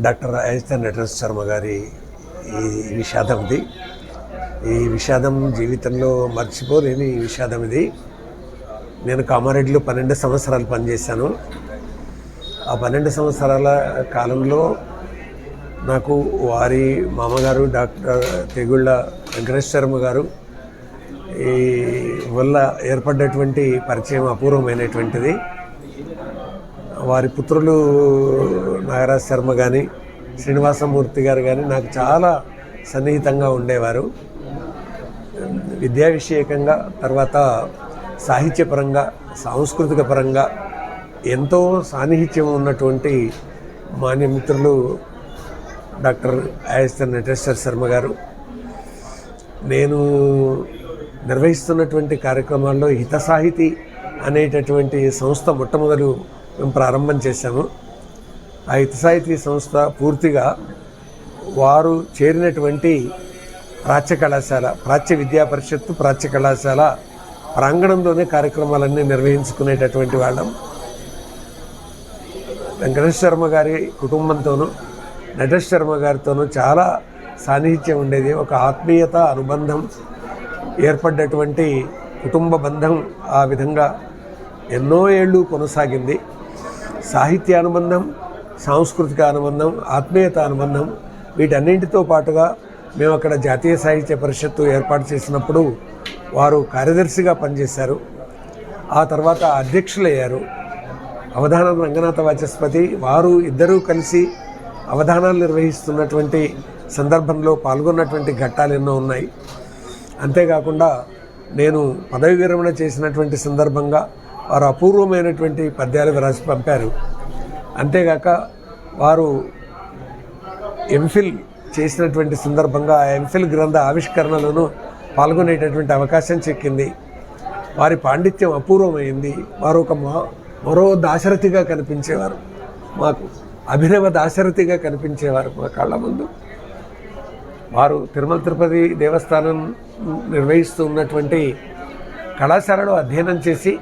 Doctor Ajitha Nataraj Sharma గారి ఈ విషాదం ఇది. ఈ విషాదం జీవితంలో మర్చిపోలేని విషాదం ఇది. నేను కామారెడ్డిలో 12 సంవత్సరాలు పనిచేశాను. ఆ 12 సంవత్సరాల కాలంలో నాకు వారి మామగారు డాక్టర్ తెగుళ్ళ వెంకటేశ్వర శర్మ గారు ఈ వల్ల ఏర్పడ్డటువంటి పరిచయం అపూర్వమైనటువంటిది. వారి పుత్రులు నాగరాజ్ శర్మ కానీ శ్రీనివాసమూర్తి గారు కానీ నాకు చాలా సన్నిహితంగా ఉండేవారు. విద్యా విషయకంగా, తర్వాత సాహిత్యపరంగా, సాంస్కృతిక పరంగా ఎంతో సాన్నిహిత్యం ఉన్నటువంటి మాన్యమిత్రులు డాక్టర్ అజిత నటేశ్వర శర్మ గారు. నేను నిర్వహిస్తున్నటువంటి కార్యక్రమాల్లో హితసాహితి అనేటటువంటి సంస్థ మొట్టమొదలు మేము ప్రారంభం చేశాము. ఆ హితసాహితి సంస్థ పూర్తిగా వారు చేరినటువంటి ప్రాచ్య కళాశాల, ప్రాచ్య విద్యా పరిషత్తు ప్రాచ్య కళాశాల ప్రాంగణంలోనే కార్యక్రమాలన్నీ నిర్వహించుకునేటటువంటి వాళ్ళం. వెంకటేశ్వర శర్మ గారి కుటుంబంతోనూ నటేష్ శర్మ గారితోనూ చాలా సాన్నిహిత్యం ఉండేది. ఒక ఆత్మీయత, అనుబంధం ఏర్పడ్డటువంటి కుటుంబ బంధం ఆ విధంగా ఎన్నో ఏళ్ళు కొనసాగింది. సాహిత్య అనుబంధం, సాంస్కృతిక అనుబంధం, ఆత్మీయత అనుబంధం, వీటన్నింటితో పాటుగా మేము అక్కడ జాతీయ సాహిత్య పరిషత్తు ఏర్పాటు చేసినప్పుడు వారు కార్యదర్శిగా పనిచేశారు. ఆ తర్వాత అధ్యక్షులయ్యారు. అవధానం రంగనాథ వాచస్పతి వారు ఇద్దరూ కలిసి అవధానాలు నిర్వహిస్తున్నటువంటి సందర్భంలో పాల్గొన్నటువంటి ఘట్టాలు ఎన్నో ఉన్నాయి. అంతేకాకుండా నేను పదవి విరమణ చేసినటువంటి సందర్భంగా వారు అపూర్వమైనటువంటి పద్యాలు వ్రాసి పంపారు. అంతేగాక వారు ఎంఫిల్ చేసినటువంటి సందర్భంగా ఆ ఎంఫిల్ గ్రంథ ఆవిష్కరణలోనూ పాల్గొనేటటువంటి అవకాశం చిక్కింది. వారి పాండిత్యం అపూర్వమైంది. వారు ఒక మరో దాశరథిగా కనిపించేవారు. మాకు అభినవ దాశరథిగా కనిపించేవారు మా కళ్ళ ముందు. వారు తిరుమల తిరుపతి దేవస్థానం నిర్వహిస్తూ ఉన్నటువంటి కళాశాలలో అధ్యయనం చేసి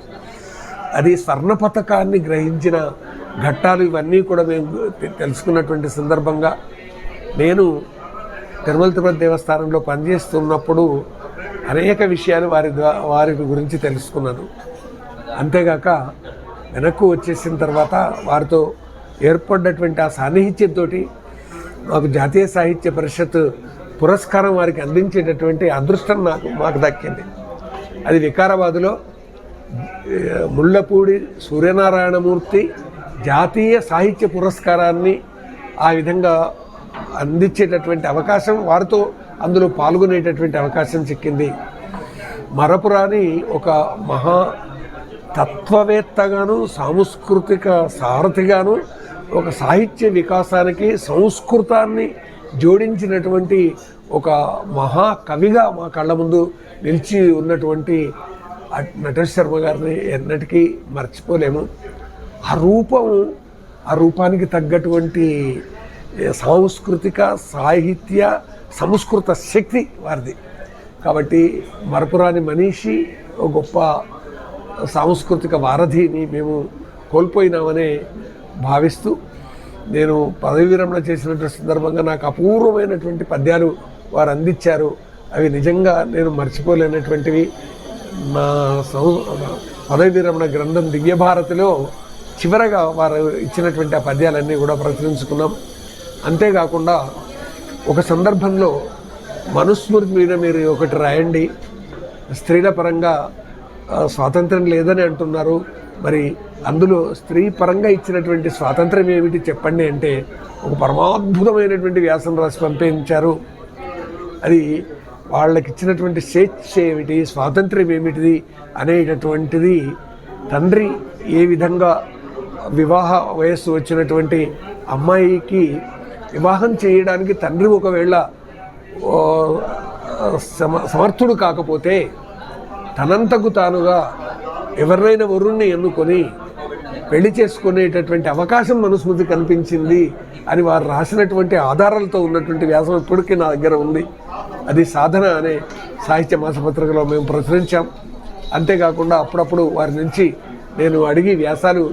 అది స్వర్ణ పతకాన్ని గ్రహించిన ఘట్టాలు ఇవన్నీ కూడా మేము తెలుసుకున్నటువంటి సందర్భంగా నేను తిరుమల తిరుపతి దేవస్థానంలో పనిచేస్తున్నప్పుడు అనేక విషయాలు వారి గురించి తెలుసుకున్నాను. అంతేగాక వెనక్కు వచ్చేసిన తర్వాత వారితో ఏర్పడినటువంటి ఆ సాన్నిహిత్యంతో మాకు జాతీయ సాహిత్య పరిషత్ పురస్కారం వారికి అందించేటటువంటి అదృష్టం మాకు దక్కింది. అది వికారాబాదులో ముళ్ళపూడి సూర్యనారాయణమూర్తి జాతీయ సాహిత్య పురస్కారాన్ని ఆ విధంగా అందించేటటువంటి అవకాశం, వారితో అందులో పాల్గొనేటటువంటి అవకాశం చిక్కింది. మరపురాని ఒక మహా తత్వవేత్తగాను, సాంస్కృతిక సారథిగాను, ఒక సాహిత్య వికాసానికి సంస్కృతాన్ని జోడించినటువంటి ఒక మహాకవిగా మా కళ్ళ ముందు నిలిచి ఉన్నటువంటి నటేష్ శర్మ గారిని ఎన్నటికీ మర్చిపోలేము. ఆ రూపానికి తగ్గటువంటి సాంస్కృతిక, సాహిత్య, సంస్కృత శక్తి వారిది. కాబట్టి మరపురాని మనిషి, ఒక గొప్ప సాంస్కృతిక వారధిని మేము కోల్పోయినామనే భావిస్తూ నేను పదవి విరమణ చేసినటువంటి సందర్భంగా నాకు అపూర్వమైనటువంటి పద్యాలు వారు అందించారు. అవి నిజంగా నేను మర్చిపోలేనటువంటివి. నా పదవి విరమణ గ్రంథం దివ్యభారతిలో చివరగా వారు ఇచ్చినటువంటి ఆ పద్యాలన్నీ కూడా ప్రచురించుకున్నాం. అంతేకాకుండా ఒక సందర్భంలో మనుస్మృతి మీద మీరు ఒకటి రాయండి, స్త్రీల పరంగా స్వాతంత్రం లేదని అంటున్నారు, మరి అందులో స్త్రీ పరంగా ఇచ్చినటువంటి స్వాతంత్రం ఏమిటి చెప్పండి అంటే ఒక పరమాద్భుతమైనటువంటి వ్యాసం రాసి పంపించారు. అది వాళ్ళకి ఇచ్చినటువంటి స్వేచ్ఛ ఏమిటి, స్వాతంత్ర్యం ఏమిటిది అనేటటువంటిది, తండ్రి ఏ విధంగా వివాహ వయస్సు వచ్చినటువంటి అమ్మాయికి వివాహం చేయడానికి తండ్రి ఒకవేళ సమర్థుడు కాకపోతే తనంతకు తానుగా ఎవరినైనా వరుణ్ణి ఎన్నుకొని పెళ్లి చేసుకునేటటువంటి అవకాశం మనుస్మృతి కనిపించింది అని వారు రాసినటువంటి ఆధారాలతో ఉన్నటువంటి వ్యాసం ఇప్పటికీ నా దగ్గర ఉంది. అది సాధన అనే సాహిత్య మాసపత్రికలో మేము ప్రచురించాం. అంతేకాకుండా అప్పుడప్పుడు వారి నుంచి నేను అడిగి వ్యాసాలు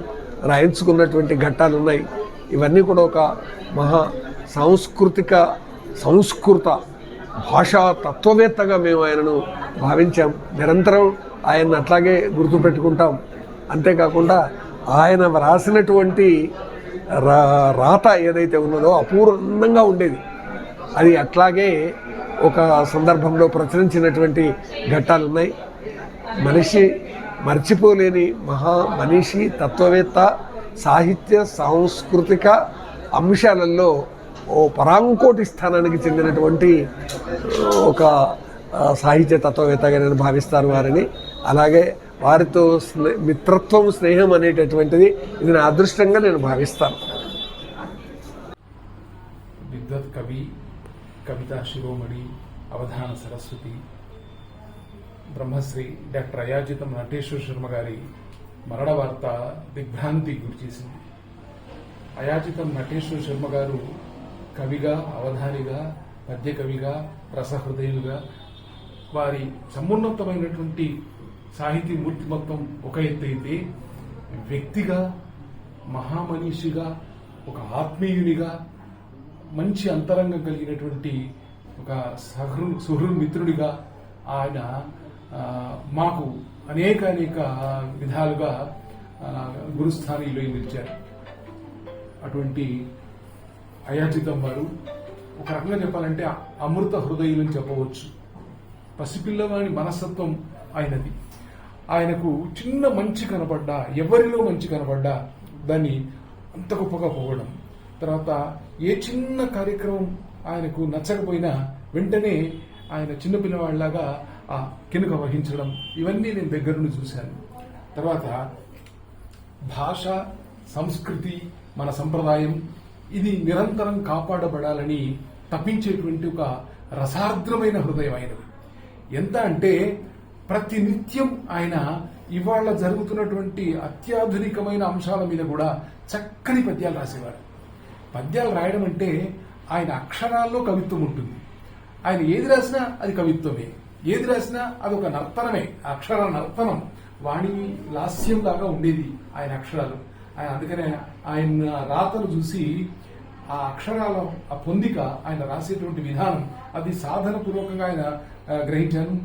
రాయించుకున్నటువంటి ఘట్టాలు ఉన్నాయి. ఇవన్నీ కూడా ఒక మహా సంస్కృత భాషా తత్వవేత్తగా మేము ఆయనను భావించాం. నిరంతరం ఆయన్ని అట్లాగే గుర్తుపెట్టుకుంటాం. అంతేకాకుండా ఆయన వ్రాసినటువంటి రాత ఏదైతే ఉన్నదో అపూర్వంగా ఉండేది. అది అట్లాగే ఒక సందర్భంలో ప్రచురించినటువంటి ఘట్టాలు ఉన్నాయి. మనిషి మర్చిపోలేని మనిషి, తత్వవేత్త, సాహిత్య సాంస్కృతిక అంశాలలో ఓ పరాంకోటి స్థానానికి చెందినటువంటి ఒక సాహిత్య తత్వవేత్తగా నేను భావిస్తాను వారిని. అలాగే వారితో మిత్రత్వం, స్నేహం అనేటటువంటిది ఇది నా అదృష్టంగా నేను భావిస్తాను. విద్వత్ కవి, కవితా శిరోమణి, అవధాన సరస్వతి, బ్రహ్మశ్రీ డాక్టర్ అయాజితం నటేశ్వర శర్మ గారి మరణ వార్త దిగ్భ్రాంతి గురిచేసింది. అయాజితం నటేశ్వర శర్మ గారు కవిగా, అవధానిగా, పద్య కవిగా, రసహృదయులుగా వారి సమున్నతమైనటువంటి సాహితీ మూర్తి మొత్తం ఒక ఎత్తు అయితే, వ్యక్తిగా, మహామనీషిగా, ఒక ఆత్మీయునిగా, మంచి అంతరంగం కలిగినటువంటి ఒక సుహృమిత్రుడిగా ఆయన మాకు అనేక విధాలుగా గురుస్థానీలో నిలిచారు. అటువంటి అయాచితం వారు ఒక రకంగా చెప్పాలంటే అమృత హృదయులని చెప్పవచ్చు. పసిపిల్లవాని మనస్తత్వం ఆయనది. ఆయనకు చిన్న మంచి కనపడ్డా, ఎవరిలో మంచి కనపడ్డా దాన్ని అంత గొప్పగా పోవడం, తర్వాత ఏ చిన్న కార్యక్రమం ఆయనకు నచ్చకపోయినా వెంటనే ఆయన చిన్నపిల్లవాళ్ళలాగా ఆ కినుక వహించడం, ఇవన్నీ నేను దగ్గర నుండి చూశాను. తర్వాత భాష, సంస్కృతి, మన సంప్రదాయం ఇది నిరంతరం కాపాడబడాలని తప్పించేటువంటి ఒక రసార్ద్రమైన హృదయం ఆయనది. ఎంత అంటే ప్రతి నిత్యం ఆయన ఇవాళ జరుగుతున్నటువంటి అత్యాధునికమైన అంశాల మీద కూడా చక్కని పద్యాలు రాసేవారు. పద్యాలు రాయడం అంటే ఆయన అక్షరాల్లో కవిత్వం ఉంటుంది. ఆయన ఏది రాసినా అది కవిత్వమే, ఏది రాసినా అదొక నర్తనమే, అక్షర నర్తనం, వాణి లాస్యం లాగా ఉండేది ఆయన అక్షరాలు. అందుకనే ఆయన రాతలు చూసి ఆ అక్షరాల ఆ పొందిక, ఆయన రాసేటువంటి విధానం, అది సాధన పూర్వకంగా ఆయన గ్రహించాను,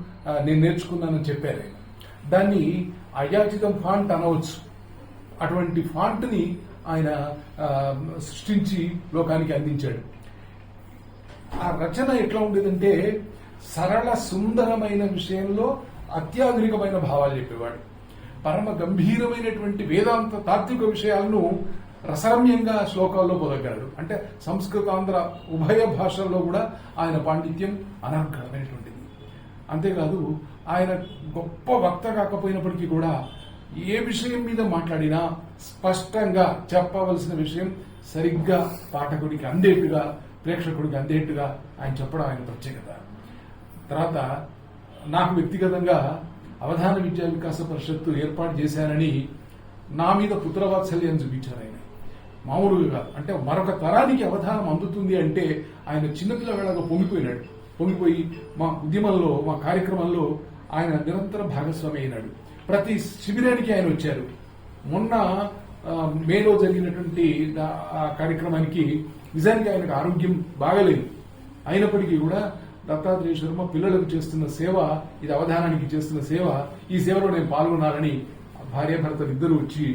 నేను నేర్చుకున్నానని చెప్పారు. దాన్ని అయాచితం ఫాంట్ అనవచ్చు. అటువంటి ఫాంట్ని ఆయన సృష్టించి లోకానికి అందించాడు. ఆ రచన ఎట్లా ఉండేదంటే సరళ సుందరమైన విషయంలో అత్యాధునికమైన భావాలు చెప్పేవాడు. పరమ గంభీరమైనటువంటి వేదాంత తాత్విక విషయాలను రసరమ్యంగా శ్లోకాల్లో పొదగలడు. అంటే సంస్కృతాంధ్ర ఉభయ భాషల్లో కూడా ఆయన పాండిత్యం అనర్ఘమైనటువంటిది. అంతేకాదు ఆయన గొప్ప వక్త కాకపోయినప్పటికీ కూడా ఏ విషయం మీద మాట్లాడినా స్పష్టంగా చెప్పవలసిన విషయం సరిగ్గా పాఠకుడికి అందేట్టుగా, ప్రేక్షకుడికి అందేట్టుగా ఆయన చెప్పడం ఆయన ప్రత్యేకత. తర్వాత నాకు వ్యక్తిగతంగా అవధాన విద్యా వికాస పరిషత్తు ఏర్పాటు చేశానని నా మీద పుత్రవాత్సల్యం చూపించారు ఆయన. మామూలుగా కాదు, అంటే మరొక తరానికి అవధానం అందుతుంది అంటే ఆయన చిన్నపిల్లవాళ్ళగా పొంగిపోయి మా ఉద్యమంలో, మా కార్యక్రమంలో ఆయన నిరంతర భాగస్వామి అయినాడు. ప్రతి శిబిరానికి ఆయన వచ్చారు. మొన్న మేలో జరిగినటువంటి ఆ కార్యక్రమానికి నిజానికి ఆయనకు ఆరోగ్యం బాగలేదు, అయినప్పటికీ కూడా దత్తాత్రేయ శర్మ పిల్లలకు చేస్తున్న సేవ, ఇది అవధానానికి చేస్తున్న సేవ, ఈ సేవలో నేను పాల్గొనాలని భార్యాభర్తలు ఇద్దరు వచ్చి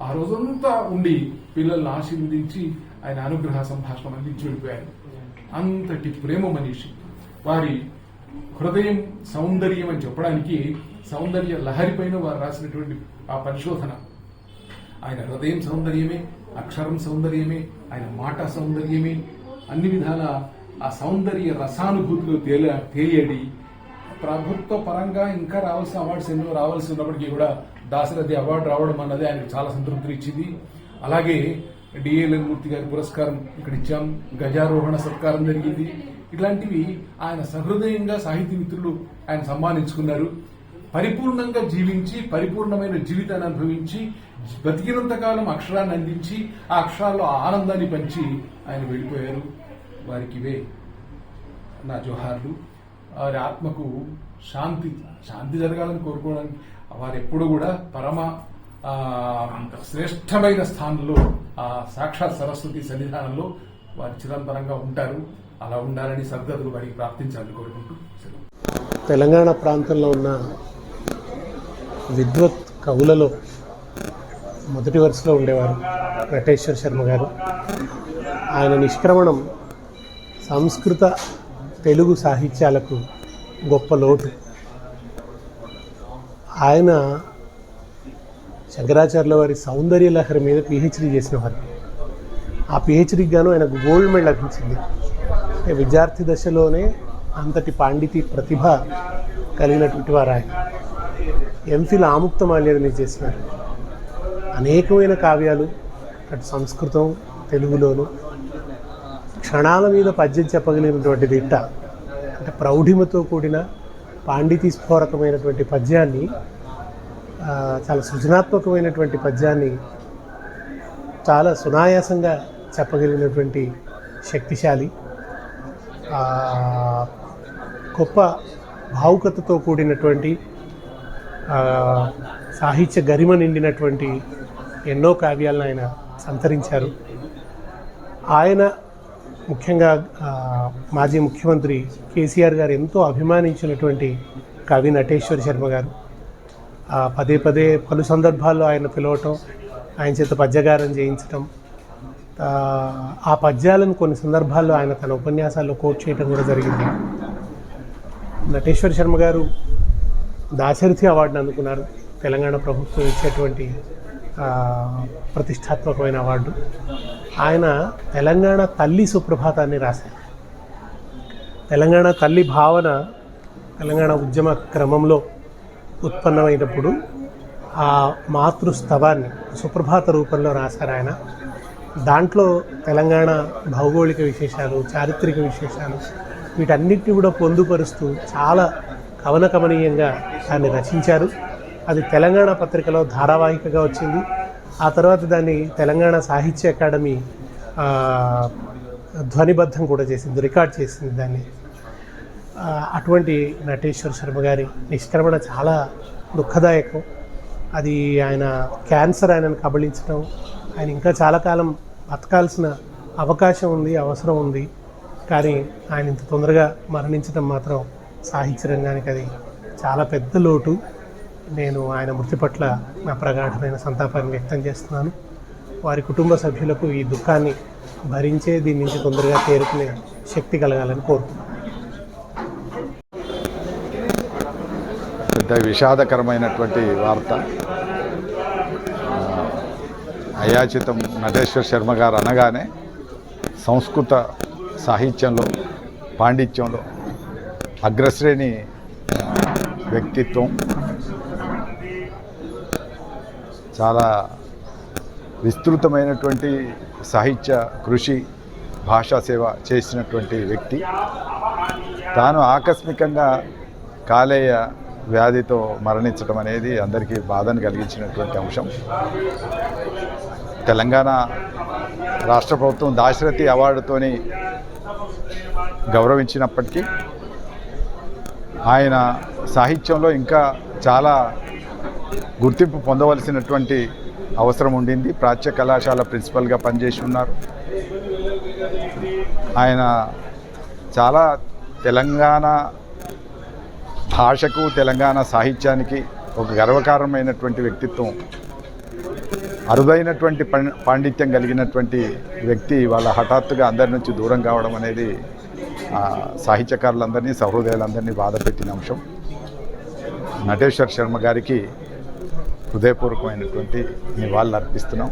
ఆ రోజంతా ఉండి పిల్లల్ని ఆశీర్వదించి ఆయన అనుగ్రహ సంభాషణ అందించి వెళ్ళిపోయారు. అంతటి ప్రేమ మనిషి. వారి హృదయం సౌందర్యం అని చెప్పడానికి సౌందర్య లహరి పైన వారు రాసినటువంటి ఆ పరిశోధన. ఆయన హృదయం సౌందర్యమే, అక్షరం సౌందర్యమే, ఆయన మాట సౌందర్యమే, అన్ని విధాల ఆ సౌందర్య రసానుభూతిలో తేలియడి ప్రభుత్వ పరంగా ఇంకా రావాల్సిన అవార్డ్స్ ఎన్నో రావాల్సి ఉన్నప్పటికీ కూడా దాశరథి అవార్డు రావడం అన్నది ఆయనకు చాలా సంతృప్తి ఇచ్చింది. అలాగే డిఎల్ఎన్ మూర్తి గారి పురస్కారం ఇక్కడ ఇచ్చాం, గజారోహణ సత్కారం జరిగింది. ఇట్లాంటివి ఆయన సహృదయంగా సాహితీ మిత్రులు ఆయన సమ్మానించుకున్నారు. పరిపూర్ణంగా జీవించి, పరిపూర్ణమైన జీవితాన్ని అనుభవించి, బతికినంతకాలం అక్షరాన్ని అందించి, ఆ అక్షరాల్లో ఆనందాన్ని పంచి ఆయన వెళ్ళిపోయారు. వారికి ఇవే నా జోహార్లు. వారి ఆత్మకు శాంతి జరగాలని కోరుకోవడానికి వారు ఎప్పుడు కూడా పరమ శ్రేష్టమైన స్థానంలో ఆ సాక్షాత్ సరస్వతి సన్నిధానంలో వారు చిరంతరంగా ఉంటారు. అలా ఉండాలని సద్గతులు వారికి ప్రార్థించాలని కోరుకుంటూ సెలవు. తెలంగాణ ప్రాంతంలో ఉన్న విద్వత్ కవులలో మొదటి వరుసలో ఉండేవారు నటేశ్వర శర్మ గారు. ఆయన నిష్క్రమణం సంస్కృత తెలుగు సాహిత్యాలకు గొప్ప లోటు. ఆయన శంకరాచార్యుల వారి సౌందర్య లహరి మీద పిహెచ్డీ చేసిన వారు. ఆ పిహెచ్డీకి గాను ఆయనకు గోల్డ్ మెడల్ లభించింది. విద్యార్థి దశలోనే అంతటి పాండితి ప్రతిభ కలిగినటువంటి వారు ఆయన. ఎంఫిల్ ఆముక్తమాల్యద మీద చేసినారు. అనేకమైన కావ్యాలు అటు సంస్కృతం తెలుగులోను. క్షణాల మీద పద్యం చెప్పగలిగినటువంటి దిట్ట, అంటే ప్రౌఢిమతో కూడిన పాండితీ స్ఫోరకమైనటువంటి పద్యాన్ని, చాలా సృజనాత్మకమైనటువంటి పద్యాన్ని చాలా సునాయాసంగా చెప్పగలిగినటువంటి శక్తిశాలి, గొప్ప భావుకతతో కూడినటువంటి సాహిత్య గరిమ నిండినటువంటి ఎన్నో కావ్యాలను ఆయన సంతరించారు. ఆయన ముఖ్యంగా మాజీ ముఖ్యమంత్రి కేసీఆర్ గారు ఎంతో అభిమానించినటువంటి కవి నటేశ్వర శర్మ గారు. పదే పదే పలు సందర్భాల్లో ఆయన పిలవటం, ఆయన చేత పద్యగారం చేయించటం, ఆ పద్యాలను కొన్ని సందర్భాల్లో ఆయన తన ఉపన్యాసాల్లో కోట్ చేయడం కూడా జరిగింది. నటేశ్వర శర్మ గారు దాశరథి అవార్డును అందుకున్నారు. తెలంగాణ ప్రభుత్వం ఇచ్చేటువంటి ప్రతిష్టాత్మకమైన అవార్డు. ఆయన తెలంగాణ తల్లి సుప్రభాతాన్ని రాశారు. తెలంగాణ తల్లి భావన తెలంగాణ ఉద్యమ క్రమంలో ఉత్పన్నమైనప్పుడు ఆ మాతృస్తవాన్ని సుప్రభాత రూపంలో రాశారు ఆయన. దాంట్లో తెలంగాణ భౌగోళిక విశేషాలు, చారిత్రక విశేషాలు వీటన్నిటిని కూడా పొందుపరుస్తూ చాలా కవనకమనీయంగా దాన్ని రచించారు. అది తెలంగాణ పత్రికలో ధారావాహికగా వచ్చింది. ఆ తర్వాత దాన్ని తెలంగాణ సాహిత్య అకాడమీ ధ్వనిబద్ధం కూడా చేసింది, రికార్డ్ చేసింది దాన్ని. అటువంటి నటేశ్వర శర్మ గారి నిష్క్రమణ చాలా దుఃఖదాయకం. అది ఆయన క్యాన్సర్ ఆయనను కబళించడం, ఆయన ఇంకా చాలా కాలం బతకాల్సిన అవకాశం ఉంది, అవసరం ఉంది. కానీ ఆయన ఇంత తొందరగా మరణించడం మాత్రం సాహిత్య రంగానికి అది చాలా పెద్ద లోటు. నేను ఆయన మృతి పట్ల నా ప్రగాఢమైన సంతాపాన్ని వ్యక్తం చేస్తున్నాను. వారి కుటుంబ సభ్యులకు ఈ దుఃఖాన్ని భరించే దీని నుంచి తొందరగా తేరుకునే శక్తి కలగాలని కోరుతున్నాను. పెద్ద విషాదకరమైనటువంటి వార్త. అయాచితం నటేశ్వర శర్మ గారు అనగానే సంస్కృత సాహిత్యంలో, పాండిత్యంలో అగ్రశ్రేణి వ్యక్తిత్వం. చాలా విస్తృతమైనటువంటి సాహిత్య కృషి, భాషా సేవ చేసినటువంటి వ్యక్తి. తాను ఆకస్మికంగా కాలేయ వ్యాధితో మరణించడం అనేది అందరికీ బాధను కలిగించినటువంటి అంశం. తెలంగాణ రాష్ట్ర ప్రభుత్వం దాశరథి అవార్డుతోని గౌరవించినప్పటికీ ఆయన సాహిత్యంలో ఇంకా చాలా గుర్తింపు పొందవలసినటువంటి అవసరం ఉండింది. ప్రాచ్య కళాశాల ప్రిన్సిపల్గా పనిచేసి ఉన్నారు. ఆయన చాలా తెలంగాణ భాషకు, తెలంగాణ సాహిత్యానికి ఒక గర్వకారణమైనటువంటి వ్యక్తిత్వం, అరుదైనటువంటి పాండిత్యం కలిగినటువంటి వ్యక్తి వాళ్ళ హఠాత్తుగా అందరి నుంచి దూరం కావడం అనేది సాహిత్యకారులందరినీ, సహృదయులందరినీ బాధపెట్టిన అంశం. నటేశ్వర శర్మ గారికి హృదయపూర్వకమైనటువంటి నివాళులు అర్పిస్తున్నాం.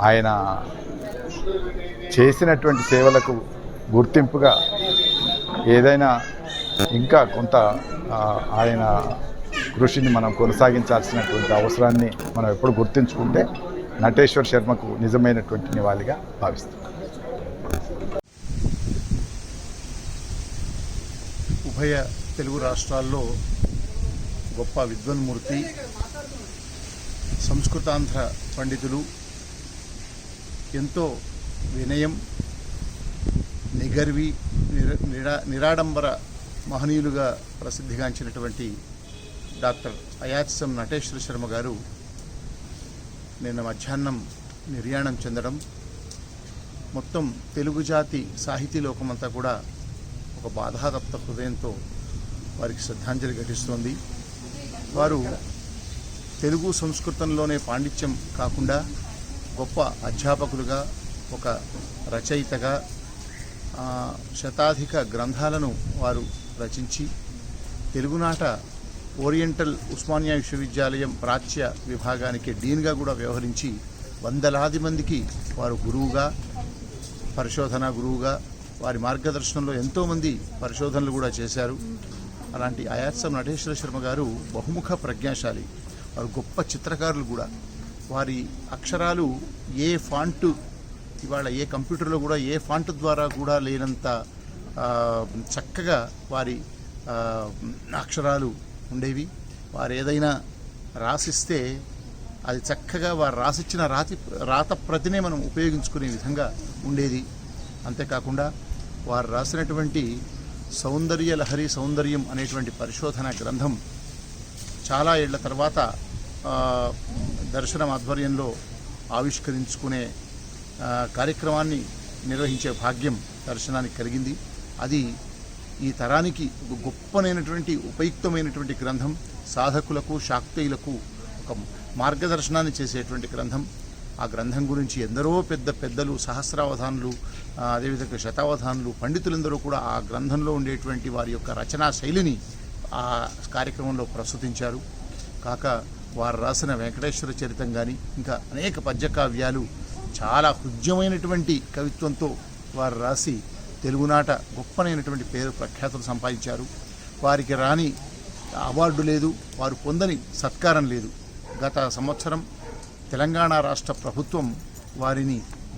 ఆయన చేసినటువంటి సేవలకు గుర్తింపుగా ఏదైనా ఇంకా కొంత ఆయన కృషిని మనం కొనసాగించాల్సినటువంటి అవసరాన్ని మనం ఎప్పుడు గుర్తుంచుకుంటే నటేశ్వర శర్మకు నిజమైనటువంటి నివాళిగా భావిస్తాం. ఉభయ తెలుగు రాష్ట్రాల్లో గొప్ప విద్వన్మూర్తి, సంస్కృతాంధ్ర పండితులు, ఎంతో వినయం, నిగర్వి, నిరాడంబర మహనీయులుగా ప్రసిద్ధిగాంచినటువంటి డాక్టర్ అయాచితం నటేశ్వర శర్మ గారు నిన్న మధ్యాహ్నం నిర్యాణం చెందడం మొత్తం తెలుగు జాతి సాహితీ లోకమంతా కూడా ఒక బాధాతప్త హృదయంతో వారికి శ్రద్ధాంజలి ఘటిస్తోంది. వారు తెలుగు సంస్కృతంలోనే పాండిత్యం కాకుండా గొప్ప అధ్యాపకులుగా, ఒక రచయితగా శతాధిక గ్రంథాలను వారు రచించి తెలుగునాట ఓరియంటల్ ఉస్మానియా విశ్వవిద్యాలయం ప్రాచ్య విభాగానికి డీన్గా కూడా వ్యవహరించి వందలాది మందికి వారు గురువుగా, పరిశోధనా గురువుగా, వారి మార్గదర్శనంలో ఎంతోమంది పరిశోధనలు కూడా చేశారు. అలాంటి అయాత్సం నటేశ్వర శర్మ గారు బహుముఖ ప్రజ్ఞాశాలి. వారు గొప్ప చిత్రకారులు కూడా. వారి అక్షరాలు ఏ ఫాంటు, ఇవాళ ఏ కంప్యూటర్లో కూడా ఏ ఫాంట్ ద్వారా కూడా లేనంత చక్కగా వారి అక్షరాలు ఉండేవి. వారు ఏదైనా రాసిస్తే అది చక్కగా వారు రాసిచ్చిన రాత ప్రతినే మనం ఉపయోగించుకునే విధంగా ఉండేది. అంతేకాకుండా వారు రాసినటువంటి సౌందర్య లహరి సౌందర్యం అనేటువంటి పరిశోధన గ్రంథం చాలా ఏళ్ల తర్వాత దర్శనం ఆధ్వర్యంలో ఆవిష్కరించుకునే కార్యక్రమాన్ని నిర్వహించే భాగ్యం దర్శనానికి కలిగింది. అది ఈ తరానికి గొప్పనైనటువంటి ఉపయుక్తమైనటువంటి గ్రంథం, సాధకులకు శాక్తేయులకు ఒక మార్గదర్శనాన్ని చేసేటువంటి గ్రంథం. ఆ గ్రంథం గురించి ఎందరో పెద్దలు, సహస్రావధానులు, అదేవిధంగా శతావధానులు, పండితులందరూ కూడా ఆ గ్రంథంలో ఉండేటువంటి వారి యొక్క రచనా శైలిని ఆ కార్యక్రమంలో ప్రస్తుతించారు. కాక వారు రాసిన వెంకటేశ్వర చరితం కానీ ఇంకా అనేక పద్యకావ్యాలు చాలా హృద్యమైనటువంటి కవిత్వంతో వారు రాసి తెలుగునాట గొప్పనైనటువంటి పేరు ప్రఖ్యాతులు సంపాదించారు. వారికి రాని అవార్డు లేదు, వారు పొందని సత్కారం లేదు. గత సంవత్సరం తెలంగాణ రాష్ట్ర ప్రభుత్వం వారిని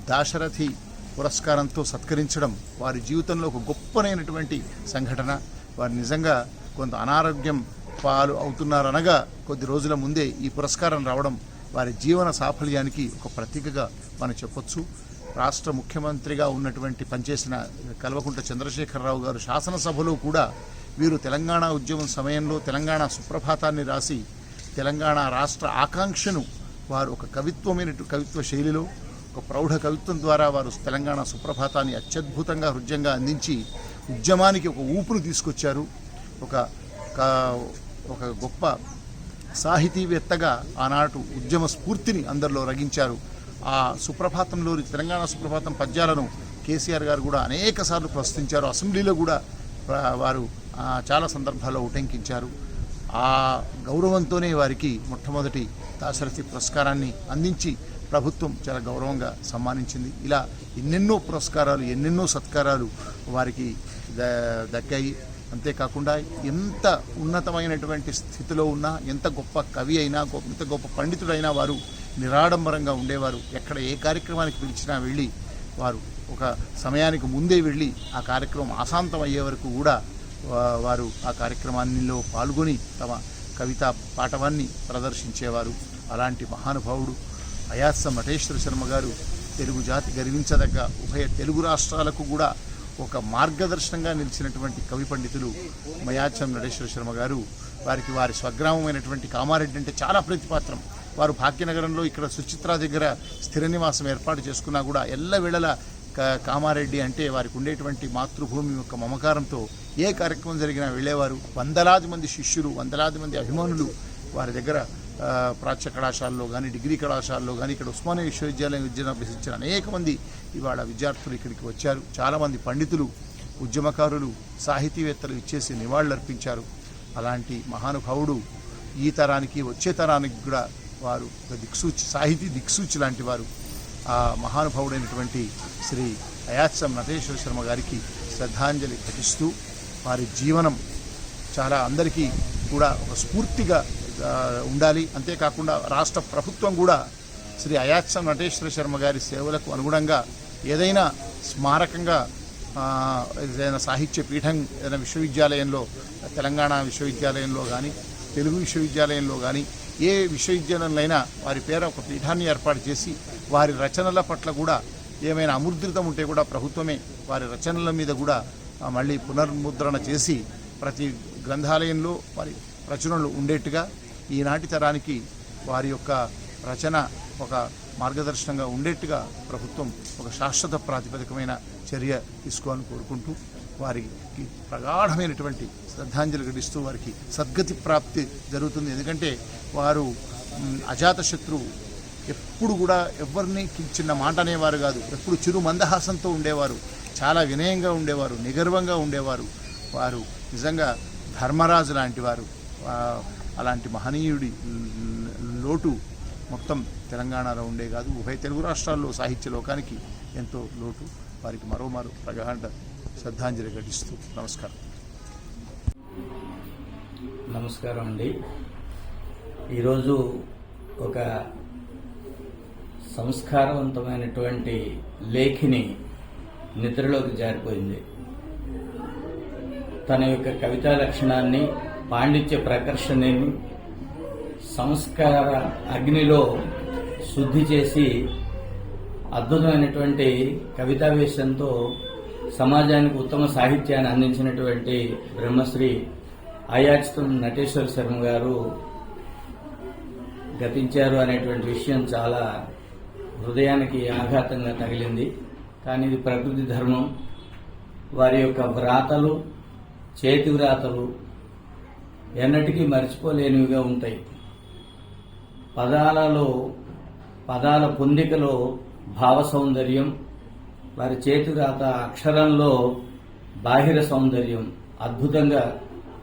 దాశరథి పురస్కారంతో సత్కరించడం వారి జీవితంలో ఒక గొప్పనైనటువంటి సంఘటన. వారు నిజంగా కొంత అనారోగ్యం పాలు అవుతున్నారనగా కొద్ది రోజుల ముందే ఈ పురస్కారం రావడం వారి జీవన సాఫల్యానికి ఒక ప్రతీకగా మనం చెప్పొచ్చు. రాష్ట్ర ముఖ్యమంత్రిగా ఉన్నటువంటి పనిచేసిన కల్వకుంట్ల చంద్రశేఖరరావు గారు శాసనసభలో కూడా వీరు తెలంగాణ ఉద్యమం సమయంలో తెలంగాణ సుప్రభాతాన్ని రాసి తెలంగాణ రాష్ట్ర ఆకాంక్షను వారు ఒక కవిత్వ శైలిలో ఒక ప్రౌఢ కవిత్వం ద్వారా వారు తెలంగాణ సుప్రభాతాన్ని అత్యద్భుతంగా హృద్యంగా అందించి ఉద్యమానికి ఒక ఊపును తీసుకొచ్చారు. ఒక గొప్ప సాహితీవేత్తగా ఆనాటి ఉద్యమ స్ఫూర్తిని అందరిలో రగించారు. ఆ సుప్రభాతంలోని తెలంగాణ సుప్రభాతం పద్యాలను కేసీఆర్ గారు కూడా అనేక సార్లు ప్రస్తుతించారు. అసెంబ్లీలో కూడా వారు చాలా సందర్భాల్లో ఉటంకించారు. ఆ గౌరవంతోనే వారికి మొట్టమొదటి దాశరథి పురస్కారాన్ని అందించి ప్రభుత్వం చాలా గౌరవంగా సన్మానించింది. ఇలా ఎన్నెన్నో పురస్కారాలు, ఎన్నెన్నో సత్కారాలు వారికి దక్కాయి. అంతేకాకుండా ఎంత ఉన్నతమైనటువంటి స్థితిలో ఉన్నా, ఎంత గొప్ప కవి అయినా, ఎంత గొప్ప పండితుడైనా వారు నిరాడంబరంగా ఉండేవారు. ఎక్కడ ఏ కార్యక్రమానికి పిలిచినా వెళ్ళి వారు ఒక సమయానికి ముందే వెళ్ళి ఆ కార్యక్రమం ఆశాంతం అయ్యే వరకు కూడా వారు ఆ కార్యక్రమాల్లో పాల్గొని తమ కవితా పాఠవాన్ని ప్రదర్శించేవారు. అలాంటి మహానుభావుడు అయాత్సం నటేశ్వర శర్మ గారు తెలుగు జాతి గర్వించదగ్గ ఉభయ తెలుగు రాష్ట్రాలకు కూడా ఒక మార్గదర్శనంగా నిలిచినటువంటి కవి పండితులు అయాత్సం నటేశ్వర శర్మ గారు. వారికి వారి స్వగ్రామమైనటువంటి కామారెడ్డి అంటే చాలా ప్రీతిపాత్రం. వారు భాగ్యనగరంలో ఇక్కడ సుచిత్ర దగ్గర స్థిర నివాసం ఏర్పాటు చేసుకున్నా కూడా ఎల్లవేళలా కామారెడ్డి అంటే వారికి ఉండేటువంటి మాతృభూమి యొక్క మమకారంతో ఏ కార్యక్రమం జరిగినా వెళ్ళేవారు. వందలాది మంది శిష్యులు, వందలాది మంది అభిమానులు వారి దగ్గర ప్రాచ్య కళాశాలలో కానీ, డిగ్రీ కళాశాలలో కానీ, ఇక్కడ ఉస్మానియా విశ్వవిద్యాలయం విద్యను అభ్యసించిన అనేక మంది ఇవాళ విద్యార్థులు ఇక్కడికి వచ్చారు. చాలామంది పండితులు, ఉద్యమకారులు, సాహితీవేత్తలు ఇచ్చేసి నివాళులర్పించారు. అలాంటి మహానుభావుడు ఈ తరానికి, వచ్చే తరానికి కూడా వారు ఒక దిక్సూచి, సాహితీ దిక్సూచి లాంటి వారు. ఆ మహానుభావుడైనటువంటి శ్రీ అయాత్సం నటేశ్వర శర్మ గారికి శ్రద్ధాంజలి ఘటిస్తూ వారి జీవనం చాలా అందరికీ కూడా ఒక స్ఫూర్తిగా ఉండాలి. అంతేకాకుండా రాష్ట్ర ప్రభుత్వం కూడా శ్రీ అయాత్సం నటేశ్వర శర్మ గారి సేవలకు అనుగుణంగా ఏదైనా స్మారకంగా ఏదైనా సాహిత్య పీఠం ఏదైనా విశ్వవిద్యాలయంలో, తెలంగాణ విశ్వవిద్యాలయంలో కానీ, తెలుగు విశ్వవిద్యాలయంలో కానీ, ఏ విశ్వవిద్యాలయంలో అయినా వారి పేర ఒక పీఠాన్ని ఏర్పాటు చేసి వారి రచనల పట్ల కూడా ఏమైనా అముద్రితం ఉంటే కూడా ప్రభుత్వమే వారి రచనల మీద కూడా మళ్ళీ పునర్ముద్రణ చేసి ప్రతి గ్రంథాలయంలో వారి రచనలు ఉండేట్టుగా ఈనాటి తరానికి వారి యొక్క రచన ఒక మార్గదర్శనంగా ఉండేట్టుగా ప్రభుత్వం ఒక శాశ్వత ప్రాతిపదికమైన చర్య తీసుకోవాలని కోరుకుంటూ వారికి ప్రగాఢమైనటువంటి శ్రద్ధాంజలి ఘటిస్తూ వారికి సద్గతి ప్రాప్తి జరుగుతుంది. ఎందుకంటే వారు అజాతశత్రువు, ఎప్పుడు కూడా ఎవరిని చిన్న మాట అనేవారు కాదు, ఎప్పుడు చిరు మందహాసంతో ఉండేవారు, చాలా వినయంగా ఉండేవారు, నిగర్వంగా ఉండేవారు. వారు నిజంగా ధర్మరాజు లాంటి వారు. అలాంటి మహనీయుడి లోటు మొత్తం తెలంగాణలో ఉండే కాదు, ఉభయ తెలుగు రాష్ట్రాల్లో సాహిత్య లోకానికి ఎంతో లోటు. వారికి మరోమారు ప్రగాఢ శ్రద్ధాంజలి ఘటిస్తూ నమస్కారం. నమస్కారం అండి. ఈరోజు ఒక సంస్కారవంతమైనటువంటి లేఖిని నిద్రలోకి జారిపోయింది. తన యొక్క కవితా లక్షణాన్ని, పాండిత్య ప్రకర్షణని సంస్కార అగ్నిలో శుద్ధి చేసి అద్భుతమైనటువంటి కవితావేశంతో సమాజానికి ఉత్తమ సాహిత్యాన్ని అందించినటువంటి బ్రహ్మశ్రీ అయాచితం నటేశ్వర శర్మ గారు గతించారు అనేటువంటి విషయం చాలా హృదయానికి ఆఘాతంగా తగిలింది. కానీ ఇది ప్రకృతి ధర్మం. వారి యొక్క వ్రాతలు, చేతి వ్రాతలు ఎన్నటికీ మర్చిపోలేనివిగా ఉంటాయి. పదాల పొందికలో భావ సౌందర్యం, వారి చేతి వ్రాత అక్షరంలో బాహిర సౌందర్యం అద్భుతంగా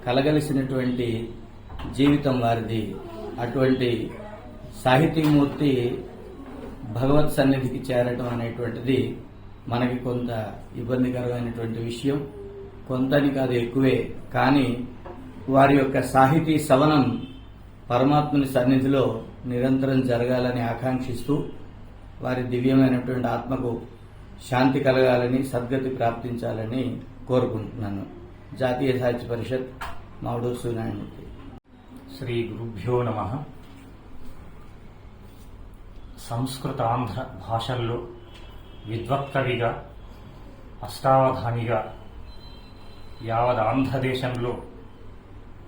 కలగలిసినటువంటి జీవితం వారిది. అటువంటి సాహితీమూర్తి భగవత్ సన్నిధికి చేరటం అనేటువంటిది మనకి కొంత ఇబ్బందికరమైనటువంటి విషయం. కొంతని కాదు, ఎక్కువే. కానీ వారి యొక్క సాహితీ సవనం పరమాత్మని సన్నిధిలో నిరంతరం జరగాలని ఆకాంక్షిస్తూ వారి దివ్యమైనటువంటి ఆత్మకు శాంతి కలగాలని, సద్గతి ప్రాప్తించాలని కోరుకుంటున్నాను. జాతీయ సాహిత్య పరిషత్, మావుడూరు సూర్యనారాయణమూర్తి. శ్రీ గురుభ్యో నమః. సంస్కృత ఆంధ్ర భాషల్లో విద్వత్కవిగా, అష్టావధానిగా యావత్ ఆంధ్రదేశంలో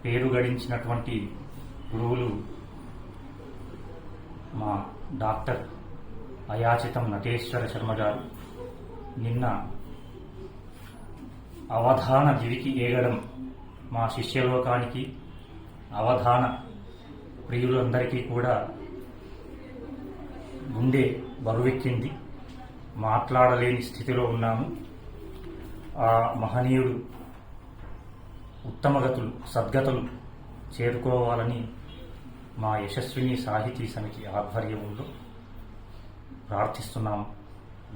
పేరు గడించినటువంటి గురువులు మా డాక్టర్ అయాచితం నటేశ్వర శర్మ గారు నిన్న అవధాన దివికి ఏగడం మా శిష్యలోకానికి, అవధాన ప్రియులందరికీ కూడా గుండె బరువెక్కింది. మాట్లాడలేని స్థితిలో ఉన్నాము. ఆ మహనీయుడు ఉత్తమగతులు, సద్గతులు చేరుకోవాలని మా యశస్విని సాహితీ సమితి ఆధ్వర్యంలో ప్రార్థిస్తున్నాము.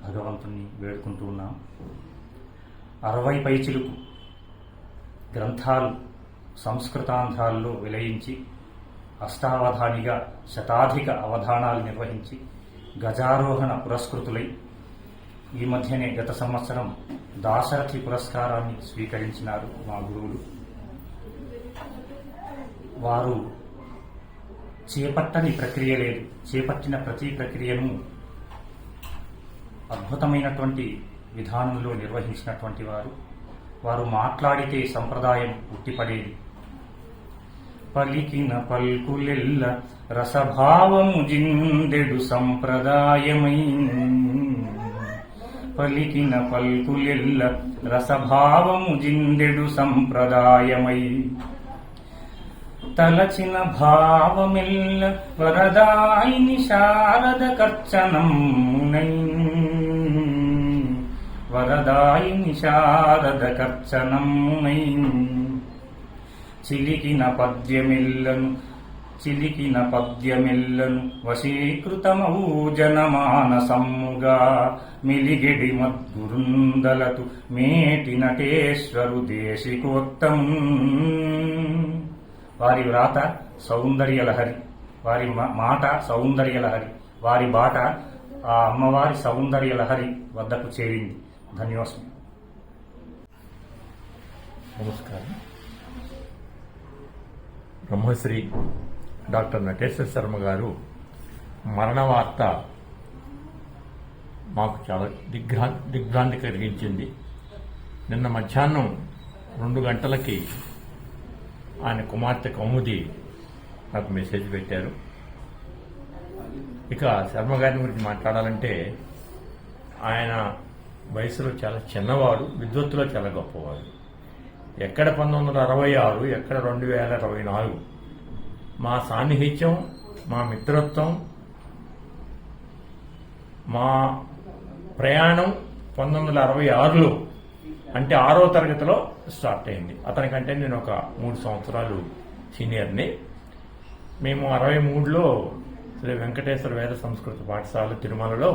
భగవంతుణ్ణి వేడుకుంటూ ఉన్నాము. 60 పైచిలుకు గ్రంథాలు సంస్కృతాంధ్రాల్లో విలయించి, అష్టావధానిగా శతాధిక అవధానాలు నిర్వహించి గజారోహణ పురస్కృతులై ఈ మధ్యనే గత సంవత్సరం దాశరథి పురస్కారాన్ని స్వీకరించినారు మా గురువులు. వారు చేపట్టని ప్రక్రియ లేదు. చేపట్టిన ప్రతి ప్రక్రియను అద్భుతమైనటువంటి విధానంలో నిర్వహించినటువంటి వారు మాట్లాడితే సంప్రదాయం ఉట్టిపడేది. పలికిన పల్కులెల్ల రసభావము జిందెడు సంప్రదాయమై, పలికిన పల్కులెల్ల రసభావము జిందెడు సంప్రదాయమై, తలచిన భావమెల్ల వరదాయిని శారద కర్చనమునై, వరదాయిని శారద కర్చనమునై, చిలికిన పద్యమెల్లను వశీకృతమౌ జనమానసమ్ముగా, మిలిగెడి మద్గురుందలతు మేటి నటేశ్వరు దేశికోత్తము. వారి వ్రాత సౌందర్యలహరి, వారి మాట సౌందర్యలహరి, వారి బాట ఆ అమ్మవారి సౌందర్యలహరి వద్దకు చేరింది. ధన్యవాదాలు. నమస్కారం. బ్రహ్మశ్రీ డాక్టర్ నటేశ్వర శర్మ గారు మరణ వార్త మాకు చాలా దిగ్భ్రాంతి కలిగించింది. నిన్న మధ్యాహ్నం 2 గంటలకి ఆయన కుమార్తె కౌముది నాకు మెసేజ్ పెట్టారు. ఇక శర్మ గారిని గురించి మాట్లాడాలంటే ఆయన వయసులో చాలా చిన్నవాడు, విద్వత్తులో చాలా గొప్పవాడు. ఎక్కడ 1966, ఎక్కడ 2024 మా సాన్నిహిత్యం, మా మిత్రత్వం, మా ప్రయాణం 1966లో అంటే 6వ తరగతిలో స్టార్ట్ అయింది. అతనికంటే నేను ఒక 3 సంవత్సరాలు సీనియర్ని. మేము 63లో శ్రీ వెంకటేశ్వర వేద సంస్కృత పాఠశాల తిరుమలలో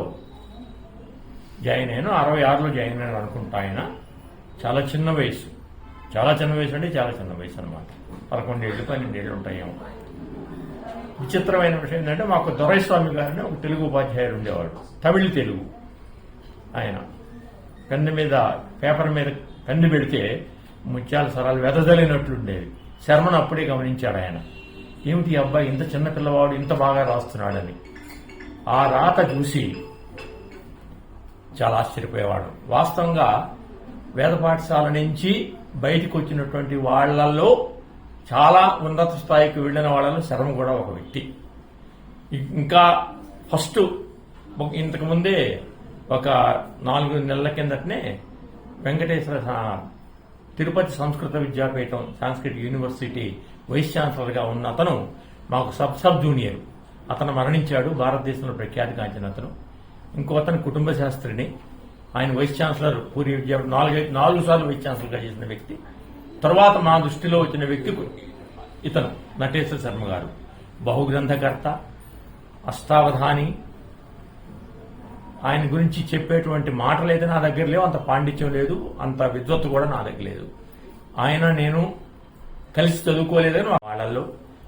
జాయిన్ అయ్యాను. 66లో జాయిన్ అయ్యాను అనుకుంటా. ఆయన చాలా చిన్న వయసు, చాలా చిన్న వయసు అంటే చాలా చిన్న వయసు అనమాట. 11 ఏళ్ళు 12 ఏళ్ళు ఉంటాయేమో. విచిత్రమైన విషయం ఏంటంటే మాకు దొరైస్వామి గారిని ఒక తెలుగు ఉపాధ్యాయుడు ఉండేవాడు, తమిళ తెలుగు. ఆయన పెన్ను మీద పేపర్ మీద పెన్ను పెడితే ముత్యాల సరాలు వెదజల్లినట్లుండేది. శర్మను అప్పుడే గమనించాడు ఆయన. ఏమిటి ఈ అబ్బాయి ఇంత చిన్న పిల్లవాడు ఇంత బాగా రాస్తున్నాడని. ఆ రాత చూసి చాలా ఆశ్చర్యపోయేవాడు. వాస్తవంగా వేద పాఠశాల నుంచి బయటకు వచ్చినటువంటి వాళ్లలో చాలా ఉన్నత స్థాయికి వెళ్ళిన వాళ్ళలో శర్మ కూడా ఒక వ్యక్తి. ఇంకా ఫస్ట్ ఇంతకుముందే ఒక 4 నెలల కిందటనే వెంకటేశ్వర తిరుపతి సంస్కృత విద్యాపీఠం సాంస్క్రిట్ యూనివర్సిటీ వైస్ ఛాన్సలర్గా ఉన్న అతను మాకు సబ్ జూనియర్. అతను మరణించాడు. భారతదేశంలో ప్రఖ్యాతి కాంచిన అతను. ఇంకో అతను కుటుంబ శాస్త్రిని. ఆయన వైస్ ఛాన్సలర్ పూర్వ విద్యా 4 సార్లు వైస్ ఛాన్సలర్గా చేసిన వ్యక్తి. తర్వాత మా దృష్టిలో వచ్చిన వ్యక్తి ఇతను నటేశ్వర శర్మ గారు. బహుగ్రంథకర్త, అష్టావధాని. ఆయన గురించి చెప్పేటువంటి మాటలు అయితే నా దగ్గర లేవు, అంత పాండిత్యం లేదు, అంత విద్వత్తు కూడా నా దగ్గర లేదు. ఆయన నేను కలిసి చదువుకోలేదని వాళ్ళల్లో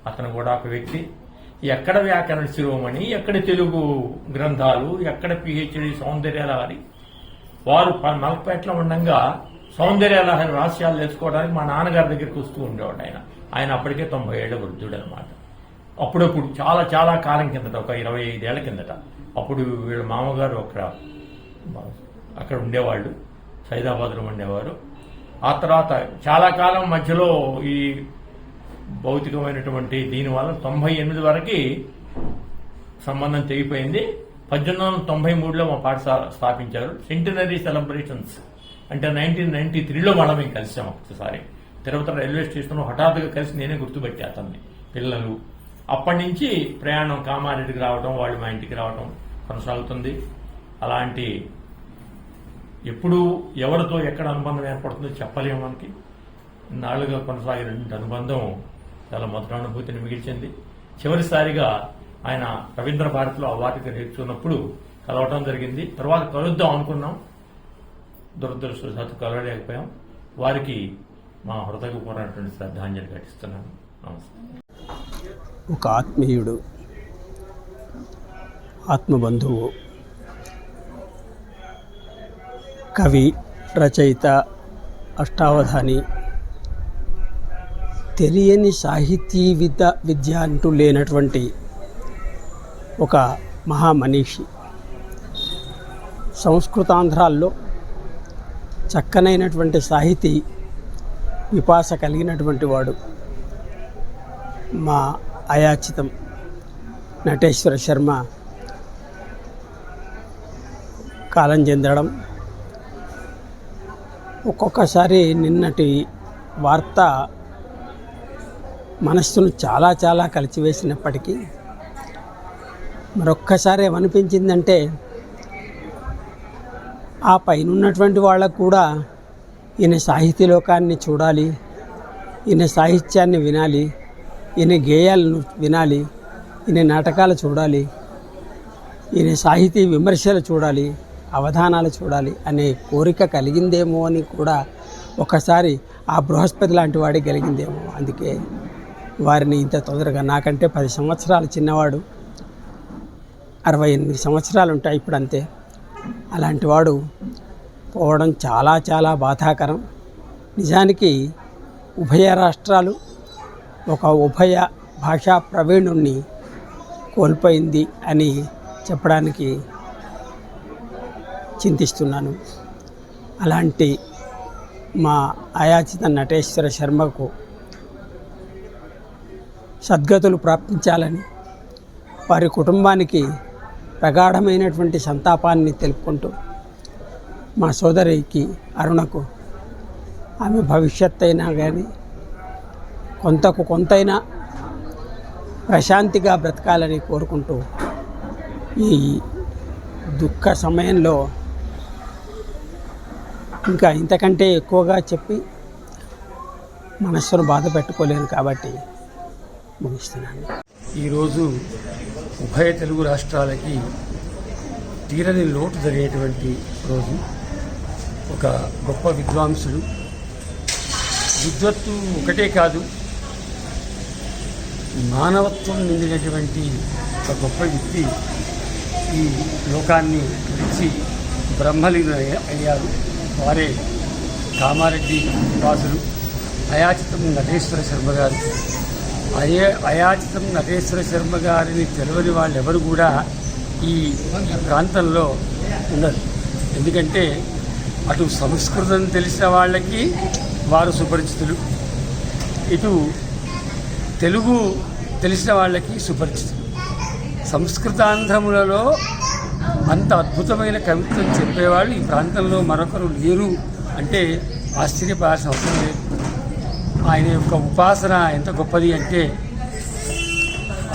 అతను కూడా ఒక వ్యక్తి. ఎక్కడ వ్యాకరణ శిరోమణి, ఎక్కడ తెలుగు గ్రంథాలు, ఎక్కడ పిహెచ్డి సౌందర్యలహరి. వారు మలపేటలో ఉండగా సౌందర్యలహరి రహస్యాలు తెలుసుకోవడానికి మా నాన్నగారి దగ్గరికి వస్తూ ఉండేవాడు. ఆయన అప్పటికే 90 ఏళ్ల వృద్ధుడు అనమాట. అప్పుడప్పుడు చాలా చాలా కాలం కిందట, ఒక 25 ఏళ్ల కిందట, అప్పుడు వీళ్ళ మామగారు అక్కడ ఉండేవాళ్ళు, సైదాబాద్లో ఉండేవారు. ఆ తర్వాత చాలా కాలం మధ్యలో ఈ భౌతికమైనటువంటి దీనివల్ల 98 వరకు సంబంధం తెగిపోయింది. 1893లో మా పాఠశాల స్థాపించారు. సెంటినరీ సెలబ్రేషన్స్ అంటే 1993లో మళ్ళీ మేము కలిసాం ఒకసారి తిరుపతి రైల్వే స్టేషన్లో. హఠాత్తుగా కలిసి నేనే గుర్తుపెట్టా అతన్ని, పిల్లలు. అప్పటి నుంచి ప్రయాణం కామారెడ్డికి రావడం, వాళ్ళు మా ఇంటికి రావడం కొనసాగుతుంది. అలాంటి ఎప్పుడు ఎవరితో ఎక్కడ అనుబంధం ఏర్పడుతుందో చెప్పలేము మనకి. నాలుగుగా కొనసాగినటువంటి అనుబంధం చాలా మధుర అనుభూతిని మిగిల్చింది. చివరిసారిగా ఆయన రవీంద్ర భారతిలో అవార్డుగా నేర్చుకున్నప్పుడు కలవటం జరిగింది. తర్వాత కలుద్దాం అనుకున్నాం, దురదృష్టవశాత్తు కలవలేకపోయాం. వారికి మా హృదయపూర్వకమైనటువంటి శ్రద్ధాంజలి ఘటిస్తున్నాను. నమస్కారం. ఒక ఆత్మీయుడు, ఆత్మబంధువు, కవి, రచయిత, అష్టావధాని, తెలియని సాహితీ విద్య అంటూ లేనటువంటి ఒక మహామనీషి. సంస్కృతాంధ్రాల్లో చక్కనైనటువంటి సాహితీ విపాస కలిగినటువంటి వాడు మా అయాచితం నటేశ్వర శర్మ కాలం చెందడం. ఒక్కొక్కసారి నిన్నటి వార్త మనస్సును చాలా చాలా కలిచివేసినప్పటికీ మరొక్కసారి ఏమనిపించిందంటే ఆ పైన ఉన్నటువంటి వాళ్ళకు కూడా ఈయన సాహితీ లోకాన్ని చూడాలి, ఈయన సాహిత్యాన్ని వినాలి, ఈయన గేయాలను వినాలి, ఈయన నాటకాలు చూడాలి, ఈయన సాహితీ విమర్శలు చూడాలి, అవధానాలు చూడాలి అనే కోరిక కలిగిందేమో అని కూడా ఒకసారి ఆ బృహస్పతి లాంటి వాడికి కలిగిందేమో. అందుకే వారిని ఇంత తొందరగా, నాకంటే 10 సంవత్సరాలు చిన్నవాడు, 68 సంవత్సరాలు ఉంటాయి ఇప్పుడు అంతే, అలాంటి వాడు పోవడం చాలా చాలా బాధాకరం. నిజానికి ఉభయ రాష్ట్రాలు ఒక ఉభయ భాషా ప్రవీణుణ్ణి కోల్పోయింది అని చెప్పడానికి చింతిస్తున్నాను. అలాంటి మా అయాచిత నటేశ్వర శర్మకు సద్గతులు ప్రాప్తించాలని, వారి కుటుంబానికి ప్రగాఢమైనటువంటి సంతాపాన్ని తెలుపుకుంటూ మా సోదరికి అరుణకు ఆమె భవిష్యత్ అయినా కానీ కొంతైనా ప్రశాంతిగా బ్రతకాలని కోరుకుంటూ ఈ దుఃఖ సమయంలో ఇంకా ఇంతకంటే ఎక్కువగా చెప్పి మనస్సును బాధ పెట్టుకోలేను కాబట్టి ముగిస్తున్నాను. ఈరోజు ఉభయ తెలుగు రాష్ట్రాలకి తీరని లోటు జరిగేటువంటి రోజు. ఒక గొప్ప విద్వాంసుడు, విద్వత్తు ఒకటే కాదు, మానవత్వం నిండినటువంటి ఒక గొప్ప వ్యక్తి ఈ లోకాన్ని విడిచి బ్రహ్మలీన అయ్యారు. వారే కామారెడ్డి వాసులు అయాచితం నటేశ్వర శర్మ గారు. అయాచితం నటేశ్వర శర్మ గారిని తెలియని వాళ్ళు ఎవరు కూడా ఈ ప్రాంతంలో ఉండరు. ఎందుకంటే అటు సంస్కృతం తెలిసిన వాళ్ళకి వారు సుపరిచితులు, ఇటు తెలుగు తెలిసిన వాళ్ళకి సుపరిచితులు. సంస్కృతాంధ్రములలో అంత అద్భుతమైన కవిత్వం చెప్పేవాళ్ళు ఈ ప్రాంతంలో మరొకరు లేరు అంటే ఆశ్చర్యపడాల్సిన అవసరం లేదు. ఆయన యొక్క ఉపాసన ఎంత గొప్పది అంటే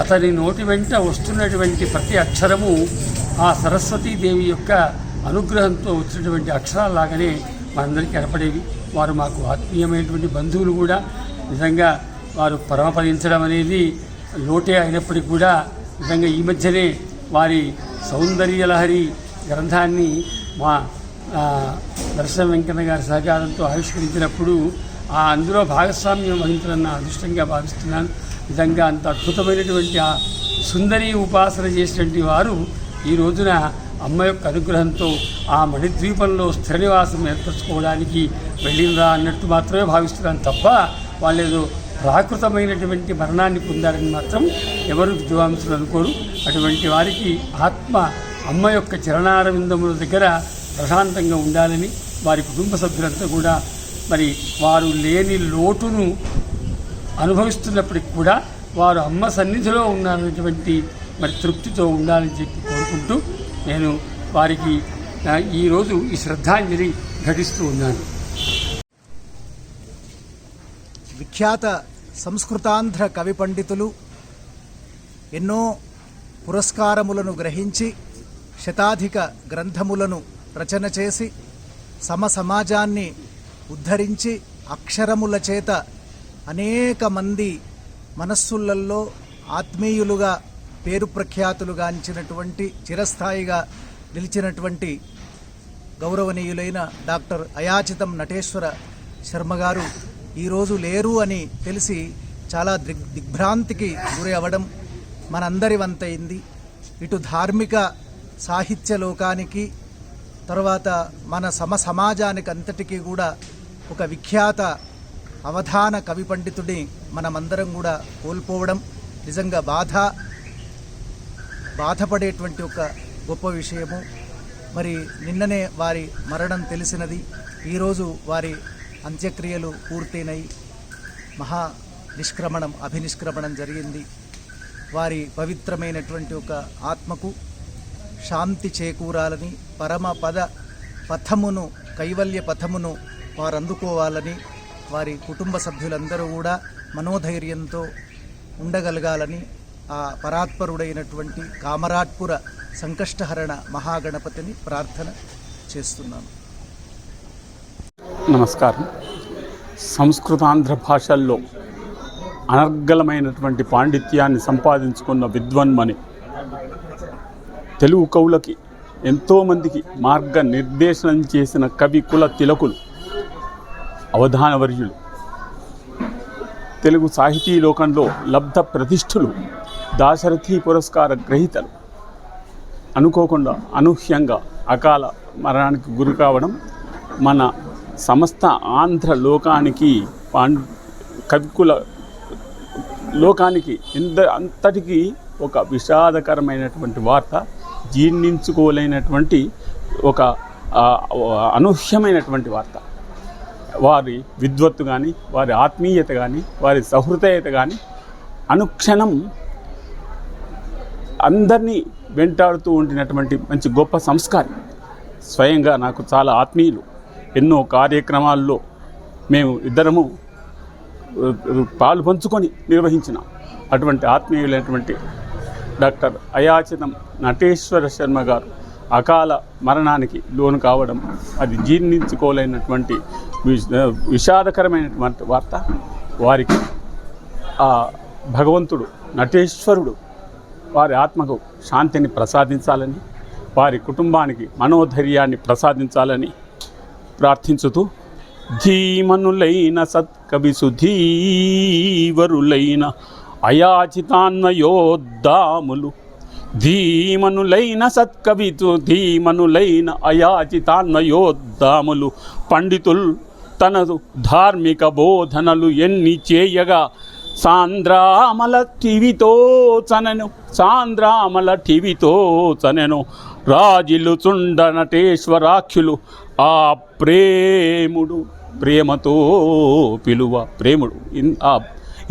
అతని నోటి వెంట వస్తున్నటువంటి ప్రతి అక్షరము ఆ సరస్వతీదేవి యొక్క అనుగ్రహంతో వచ్చినటువంటి అక్షరాల్లాగానే మనందరికీ కనపడేవి. వారు మాకు ఆత్మీయమైనటువంటి బంధువులు కూడా. నిజంగా వారు పరమపదించడం అనేది లోటే అయినప్పటికీ కూడా నిజంగా ఈ మధ్యనే వారి సౌందర్యలహరి గ్రంథాన్ని మా దర్శన వెంకన్న గారి సహకారంతో ఆవిష్కరించినప్పుడు అందులో భాగస్వామ్యం వహించడం నా అదృష్టంగా భావిస్తున్నాను. నిజంగా అంత అద్భుతమైనటువంటి ఆ సుందరి ఉపాసన చేసినటువంటి వారు ఈ రోజున అమ్మ యొక్క అనుగ్రహంతో ఆ మణిద్వీపంలో స్థిర నివాసం ఏర్పరచుకోవడానికి వెళ్ళినరా అన్నట్టు మాత్రమే భావిస్తున్నాను తప్ప వాళ్ళేదో ప్రాకృతమైనటువంటి మరణాన్ని పొందారని మాత్రం ఎవరు విద్వాంసులు అనుకోరు. అటువంటి వారికి ఆత్మ అమ్మ యొక్క చరణారవిందముల దగ్గర ప్రశాంతంగా ఉండాలని వారి కుటుంబ సభ్యులంతా కూడా మరి వారు లేని లోటును అనుభవిస్తున్నప్పటికి కూడా వారు అమ్మ సన్నిధిలో ఉన్నారనేటువంటి మరి తృప్తితో ఉండాలని చెప్పి కోరుకుంటూ నేను వారికి ఈరోజు ఈ శ్రద్ధాంజలి ఘటిస్తూ ఉన్నాను. విఖ్యాత సంస్కృతాంధ్ర కవి పండితులు ఎన్నో పురస్కారములను గ్రహించి శతాధిక గ్రంథములను రచన చేసి సమాజాన్ని ఉద్ధరించి అక్షరముల చేత అనేక మంది మనస్సులలో ఆత్మీయులుగా పేరు ప్రఖ్యాతులుగాంచినటువంటి చిరస్థాయిగా నిలిచినటువంటి గౌరవనీయులైన డాక్టర్ అయాచితం నటేశ్వర శర్మ గారు ఈరోజు లేరు అని తెలిసి చాలా దిగ్భ్రాంతికి గురి అవ్వడం మనందరి వంతైంది. ఇటు ధార్మిక సాహిత్య లోకానికి తర్వాత మన సమాజానికి అంతటికీ కూడా ఒక విఖ్యాత అవధాన కవి పండితుడిని మనమందరం కూడా కోల్పోవడం నిజంగా బాధపడేటువంటి ఒక గొప్ప విషయము. మరి నిన్ననే వారి మరణం తెలిసినది. ఈరోజు వారి అంత్యక్రియలు పూర్తయినాయి. అభినిష్క్రమణం జరిగింది. వారి పవిత్రమైనటువంటి ఒక ఆత్మకు శాంతి చేకూరాలని, పథమును కైవల్య పథమును వారు అందుకోవాలని, వారి కుటుంబ సభ్యులందరూ కూడా మనోధైర్యంతో ఉండగలగాలని ఆ పరాత్పరుడైనటువంటి కామరాట్పుర సంకష్టహరణ మహాగణపతిని ప్రార్థన చేస్తున్నాను. నమస్కారం. సంస్కృతాంధ్ర భాషల్లో అనర్గళమైనటువంటి పాండిత్యాన్ని సంపాదించుకున్న విద్వన్మని, తెలుగు కవులకి ఎంతోమందికి మార్గ నిర్దేశనం చేసిన కవి కుల తిలకులు, అవధానవర్యులు, తెలుగు సాహితీ లోకంలో లబ్ధ ప్రతిష్ఠులు, దాశరథి పురస్కార గ్రహీతలు అనుకోకుండా అనూహ్యంగా అకాల మరణానికి గురి కావడం మన సమస్త ఆంధ్ర లోకానికి, కవికుల లోకానికి అంతటికీ ఒక విషాదకరమైనటువంటి వార్త, జీర్ణించుకోలేనటువంటి ఒక అనూహ్యమైనటువంటి వార్త. వారి విద్వత్తు కానీ, వారి ఆత్మీయత కానీ, వారి సహృదయత కానీ అనుక్షణం అందరినీ వెంటాడుతూ ఉండినటువంటి మంచి గొప్ప సంస్కారం. స్వయంగా నాకు చాలా ఆత్మీయులు. ఎన్నో కార్యక్రమాల్లో మేము ఇద్దరము పాలు పంచుకొని నిర్వహించినాం. అటువంటి ఆత్మీయులైనటువంటి డాక్టర్ అయాచితం నటేశ్వర శర్మ గారు అకాల మరణానికి లోను కావడం అది జీర్ణించుకోలేనటువంటి విషాదకరమైనటువంటి వార్త. వారికి ఆ భగవంతుడు నటేశ్వరుడు వారి ఆత్మకు శాంతిని ప్రసాదించాలని, వారి కుటుంబానికి మనోధైర్యాన్ని ప్రసాదించాలని ప్రార్థించుతూ, ధీమనులైన సత్కవి సుధీవరులైన అయాచితాన్వయోద్దాములు, ధీమనులైన సత్కవితు ధీమనులైన అయాచితాన్వయోద్దాములు, పండితులు తనదు ధార్మిక బోధనలు ఎన్ని చేయగా సాంద్రామల ఠివితోచనెను రాజిలు చుండ నటేశ్వరాఖ్యులు ఆ ప్రేముడు ప్రేమతో పిలువ. ప్రేముడు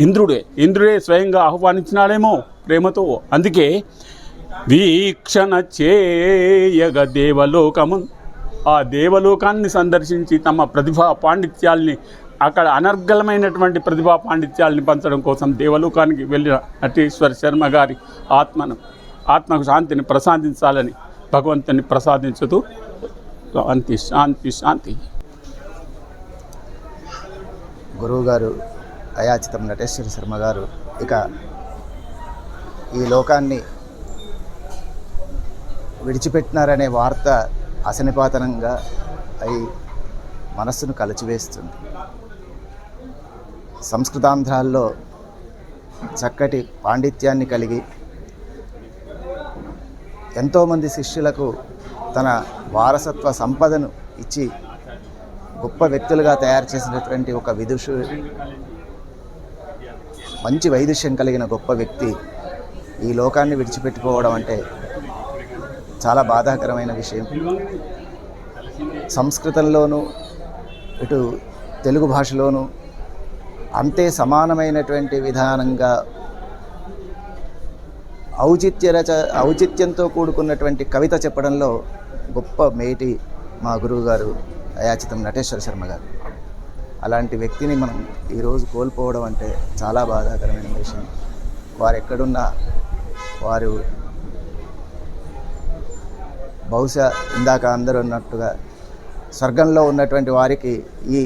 ఇంద్రుడే స్వయంగా ఆహ్వానించినాడేమో ప్రేమతో. అందుకే వీక్షణ చేయగ దేవలోకము, ఆ దేవలోకాన్ని సందర్శించి తమ ప్రతిభా పాండిత్యాల్ని, అక్కడ అనర్గళమైనటువంటి ప్రతిభా పాండిత్యాలని పంచడం కోసం దేవలోకానికి వెళ్ళిన నటేశ్వర శర్మ గారి ఆత్మకు శాంతిని ప్రసాదించాలని భగవంతుని ప్రసాదించుతూ శాంతి శాంతి శాంతి. గురువుగారు అయాచితం నటేశ్వర శర్మ గారు ఇక ఈ లోకాన్ని విడిచిపెట్టినారనే వార్త అసనిపాతనంగా అయి మనస్సును కలిచివేస్తుంది. సంస్కృతాంధ్రాల్లో చక్కటి పాండిత్యాన్ని కలిగి ఎంతోమంది శిష్యులకు తన వారసత్వ సంపదను ఇచ్చి గొప్ప వ్యక్తులుగా తయారు చేసినటువంటి ఒక మంచి వైదుష్యం కలిగిన గొప్ప వ్యక్తి ఈ లోకాన్ని విడిచిపెట్టుకోవడం అంటే చాలా బాధాకరమైన విషయం. సంస్కృతంలోనూ ఇటు తెలుగు భాషలోనూ అంతే సమానమైనటువంటి విధానంగా ఔచిత్యంతో కూడుకున్నటువంటి కవిత చెప్పడంలో గొప్ప మేటి మా గురువు గారు అయాచితం నటేశ్వర శర్మ గారు. అలాంటి వ్యక్తిని మనం ఈరోజు కోల్పోవడం అంటే చాలా బాధాకరమైన విషయం. వారు ఎక్కడున్నా వారు బహుశా ఇందాక అందరూ అన్నట్టుగా స్వర్గంలో ఉన్నటువంటి వారికి ఈ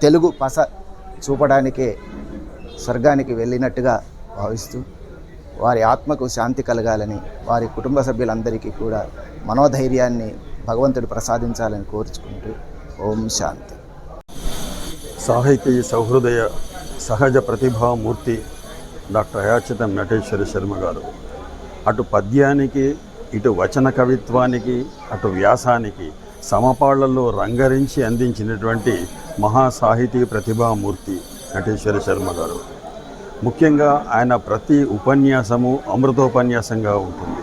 తెలుగు పస చూపడానికే స్వర్గానికి వెళ్ళినట్టుగా భావిస్తూ వారి ఆత్మకు శాంతి కలగాలని, వారి కుటుంబ సభ్యులందరికీ కూడా మనోధైర్యాన్ని భగవంతుడు ప్రసాదించాలని కోరుచుకుంటూ ఓం శాంతి. సాహితీ సౌహృదయ సహజ ప్రతిభామూర్తి డాక్టర్ అయాచితం నటేశ్వర శర్మ గారు అటు పద్యానికి, ఇటు వచన కవిత్వానికి, అటు వ్యాసానికి సమపాళ్లలో రంగరించి అందించినటువంటి మహాసాహితీ ప్రతిభామూర్తి నటేశ్వర శర్మ గారు. ముఖ్యంగా ఆయన ప్రతి ఉపన్యాసము అమృతోపన్యాసంగా ఉంటుంది.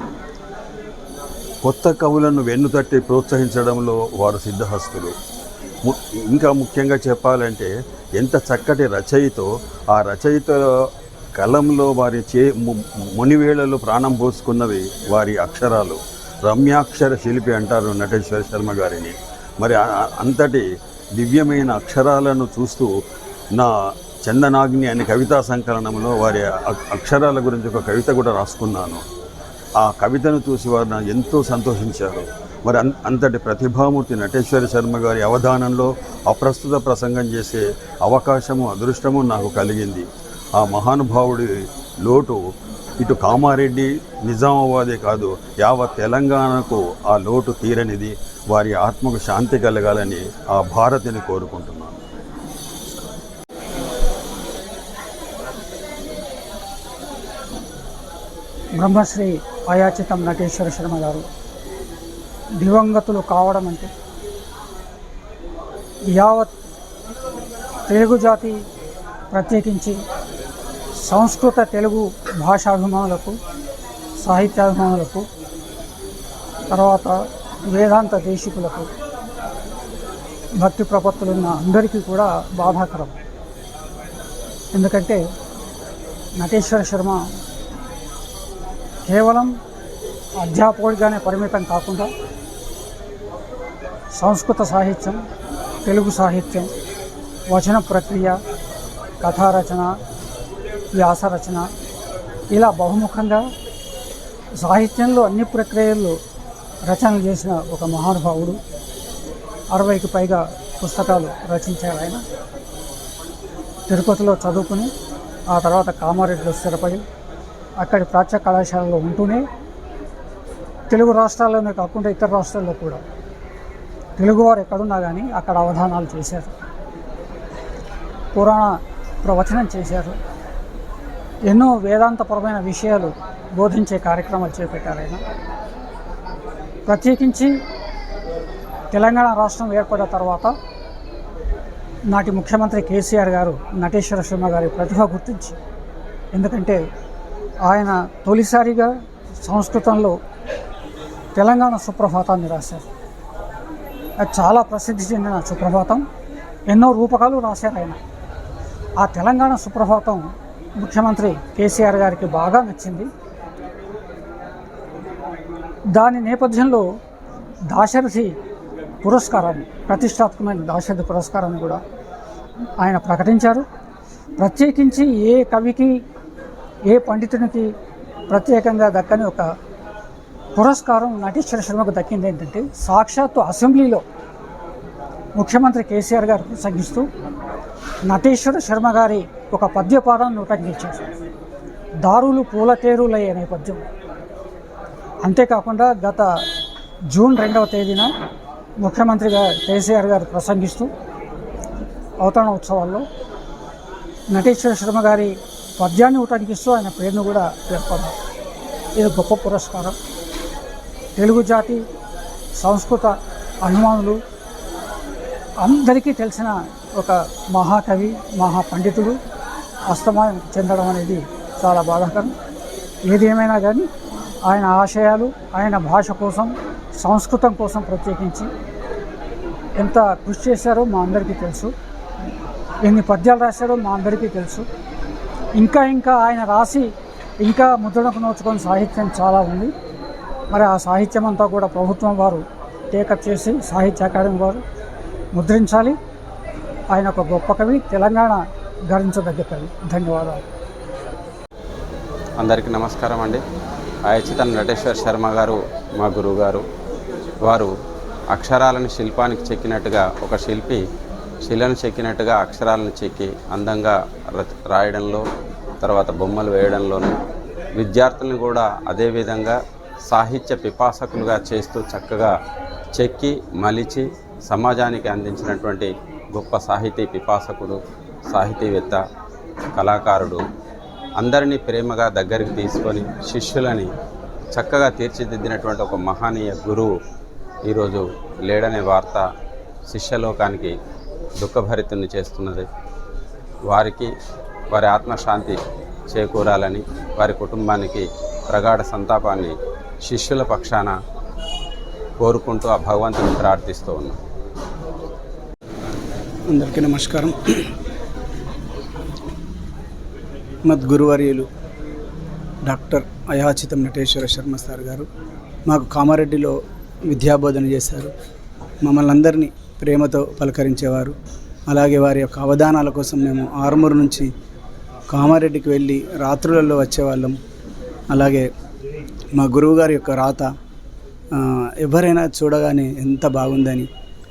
కొత్త కవులను వెన్నుతట్టి ప్రోత్సహించడంలో వారు సిద్ధహస్తులు. ఇంకా ముఖ్యంగా చెప్పాలంటే ఎంత చక్కటి రచయితో, ఆ రచయిత కలంలో వారి మునివేళలో ప్రాణం పోసుకున్నవి వారి అక్షరాలు. రమ్యాక్షర శిల్పి అంటారు నటేశ్వర శర్మ గారిని. మరి అంతటి దివ్యమైన అక్షరాలను చూస్తూ నా చందనాగ్ని అనే కవితా సంకలనంలో వారి అక్షరాల గురించి ఒక కవిత కూడా రాసుకున్నాను. ఆ కవితను చూసి వారు ఎంతో సంతోషించారు. మరి అంతటి ప్రతిభామూర్తి నటేశ్వర శర్మ గారి అవధానంలో అప్రస్తుత ప్రసంగం చేసే అవకాశము, అదృష్టము నాకు కలిగింది. ఆ మహానుభావుడి లోటు ఇటు కామారెడ్డి, నిజామాబాదే కాదు, యావత్ తెలంగాణకు ఆ లోటు తీరనిది. వారి ఆత్మకు శాంతి కలగాలని ఆ భారతిని కోరుకుంటున్నాను. బ్రహ్మశ్రీ అయాచితం నటేశ్వర శర్మ గారు దివంగతులు కావడం అంటే యావత్ తెలుగు జాతి, ప్రత్యేకించి సంస్కృత తెలుగు భాషాభిమానులకు, సాహిత్యాభిమానులకు, తర్వాత వేదాంత దేశికులకు, భక్తి ప్రపత్తులున్న అందరికీ కూడా బాధాకరం. ఎందుకంటే నటేశ్వర శర్మ కేవలం అధ్యాపకుడిగానే పరిమితం కాకుండా సంస్కృత సాహిత్యం, తెలుగు సాహిత్యం, వచన ప్రక్రియ, కథారచన, వ్యాసరచన ఇలా బహుముఖంగా సాహిత్యంలో అన్ని ప్రక్రియల్లో రచనలు చేసిన ఒక మహానుభావుడు. 60కి పైగా పుస్తకాలు రచించారు ఆయన. తిరుపతిలో చదువుకుని ఆ తర్వాత కామారెడ్డిలో స్థిరపడి అక్కడి ప్రాచ్య కళాశాలలో ఉంటూనే తెలుగు రాష్ట్రాల్లోనే కాకుండా ఇతర రాష్ట్రాల్లో కూడా తెలుగువారు ఎక్కడున్నా కానీ అక్కడ అవధానాలు చేశారు, పురాణ ప్రవచనం చేశారు, ఎన్నో వేదాంతపరమైన విషయాలు బోధించే కార్యక్రమాలు చేపట్టారు ఆయన. ప్రత్యేకించి తెలంగాణ రాష్ట్రం ఏర్పడిన తర్వాత నాటి ముఖ్యమంత్రి కేసీఆర్ గారు నటేశ్వర శర్మ గారి ప్రతిభ గుర్తించి, ఎందుకంటే ఆయన తొలిసారిగా సంస్కృతంలో తెలంగాణ సుప్రభాతాన్ని రాశారు. అది చాలా ప్రసిద్ధి చెందిన సుప్రభాతం. ఎన్నో రూపకాలు రాశారు ఆయన. ఆ తెలంగాణ సుప్రభాతం ముఖ్యమంత్రి కేసీఆర్ గారికి బాగా నచ్చింది. దాని నేపథ్యంలో దాశరథి పురస్కారాన్ని, ప్రతిష్టాత్మకమైన దాశరథి పురస్కారాన్ని కూడా ఆయన ప్రకటించారు. ప్రత్యేకించి ఏ కవికి, ఏ పండితునికి ప్రత్యేకంగా దక్కని ఒక పురస్కారం నటేశ్వర శర్మకు దక్కింది. ఏంటంటే సాక్షాత్తు అసెంబ్లీలో ముఖ్యమంత్రి కేసీఆర్ గారు ప్రసంగిస్తూ నటేశ్వర శర్మ గారి ఒక పద్యపాదాన్ని ఉటంకించారు. దారులు పూలతేరులయ్యే నేపథ్యం. అంతేకాకుండా గత జూన్ 2వ తేదీన ముఖ్యమంత్రిగా కేసీఆర్ గారు ప్రసంగిస్తూ అవతరణ ఉత్సవాల్లో నటేశ్వర శర్మ గారి పద్యాన్ని ఉటంకిస్తూ ఆయన పేరును కూడా పేర్కొన్నారు. ఇది గొప్ప పురస్కారం. తెలుగు జాతి, సంస్కృత అభిమానులు అందరికీ తెలిసిన ఒక మహాకవి, మహాపండితుడు అస్తమానం చెందడం అనేది చాలా బాధాకరం. ఏది ఏమైనా కానీ ఆయన ఆశయాలు, ఆయన భాష కోసం, సంస్కృతం కోసం ప్రత్యేకించి ఎంత కృషి చేశారో మా అందరికీ తెలుసు. ఎన్ని పద్యాలు రాశారో మా అందరికీ తెలుసు. ఇంకా ఆయన రాసి ఇంకా ముద్రణకు నోచుకొని సాహిత్యం చాలా ఉంది. మరి ఆ సాహిత్యం అంతా కూడా ప్రభుత్వం వారు టేకప్ చేసి సాహిత్య అకాడమీ వారు ముద్రించాలి. ఆయన ఒక గొప్ప కవి, తెలంగాణ గర్వించదగ్గ కవి. ధన్యవాదాలు. అందరికీ నమస్కారం అండి. అయాచితం నటేశ్వర శర్మ గారు మా గురువు గారు. వారు అక్షరాలను శిల్పానికి చెక్కినట్టుగా, ఒక శిల్పి శిలను చెక్కినట్టుగా అక్షరాలను చెక్కి అందంగా రాయడంలో, తర్వాత బొమ్మలు వేయడంలోనూ, విద్యార్థులను కూడా అదేవిధంగా సాహిత్య పిపాసకులుగా చేస్తూ చక్కగా చెక్కి మలిచి సమాజానికి అందించినటువంటి గొప్ప సాహితీ పిపాసకుడు, సాహితీవేత్త, కళాకారుడు. అందరినీ ప్రేమగా దగ్గరికి తీసుకొని శిష్యులని చక్కగా తీర్చిదిద్దినటువంటి ఒక మహనీయ గురువు ఈరోజు లేడనే వార్త శిష్యలోకానికి దుఃఖభరితుని చేస్తున్నది. వారికి, వారి ఆత్మశాంతి చేకూరాలని, వారి కుటుంబానికి ప్రగాఢ సంతాపాన్ని శిష్యుల పక్షాన కోరుకుంటూ ఆ భగవంతుని ప్రార్థిస్తూ ఉన్నాం. అందరికీ నమస్కారం. మద్గురువర్యులు డాక్టర్ అయాచితం నటేశ్వర శర్మ సార్ గారు మాకు కామారెడ్డిలో విద్యాబోధన చేశారు. మమ్మల్ని అందరినీ ప్రేమతో పలకరించేవారు. అలాగే వారి యొక్క అవధానాల కోసం మేము ఆర్మూరు నుంచి కామారెడ్డికి వెళ్ళి రాత్రులలో వచ్చేవాళ్ళం. అలాగే మా గురువుగారి యొక్క రాత ఎవరైనా చూడగానే ఎంత బాగుందని,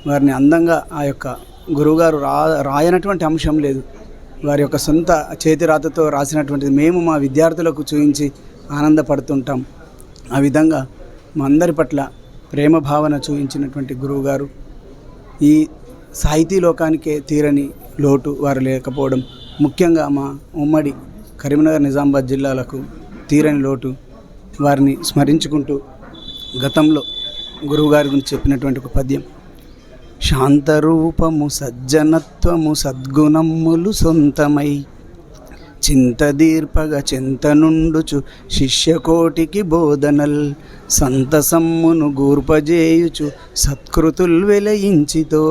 వారిని అందంగా ఆ యొక్క గురువుగారు రాయనటువంటి అంశం లేదు, వారి యొక్క సొంత చేతి రాతతో రాసినటువంటిది మేము మా విద్యార్థులకు చూపించి ఆనందపడుతుంటాం. ఆ విధంగా మా అందరి పట్ల ప్రేమ భావన చూపించినటువంటి గురువుగారు. ఈ సాహితీ లోకానికే తీరని లోటు వారు లేకపోవడం, ముఖ్యంగా మా ఉమ్మడి కరీంనగర్, నిజామాబాద్ జిల్లాలకు తీరని లోటు. వారిని స్మరించుకుంటూ గతంలో గురువుగారి గురించి చెప్పినటువంటి ఒక పద్యం: శాంతరూపము సజ్జనత్వము సద్గుణములు సొంతమై చింతదీర్పగ చింతనుండుచు శిష్యకోటికి బోధనల్ సంతసమ్మును గూర్పజేయుచు సత్కృతుల్ వెలయించితో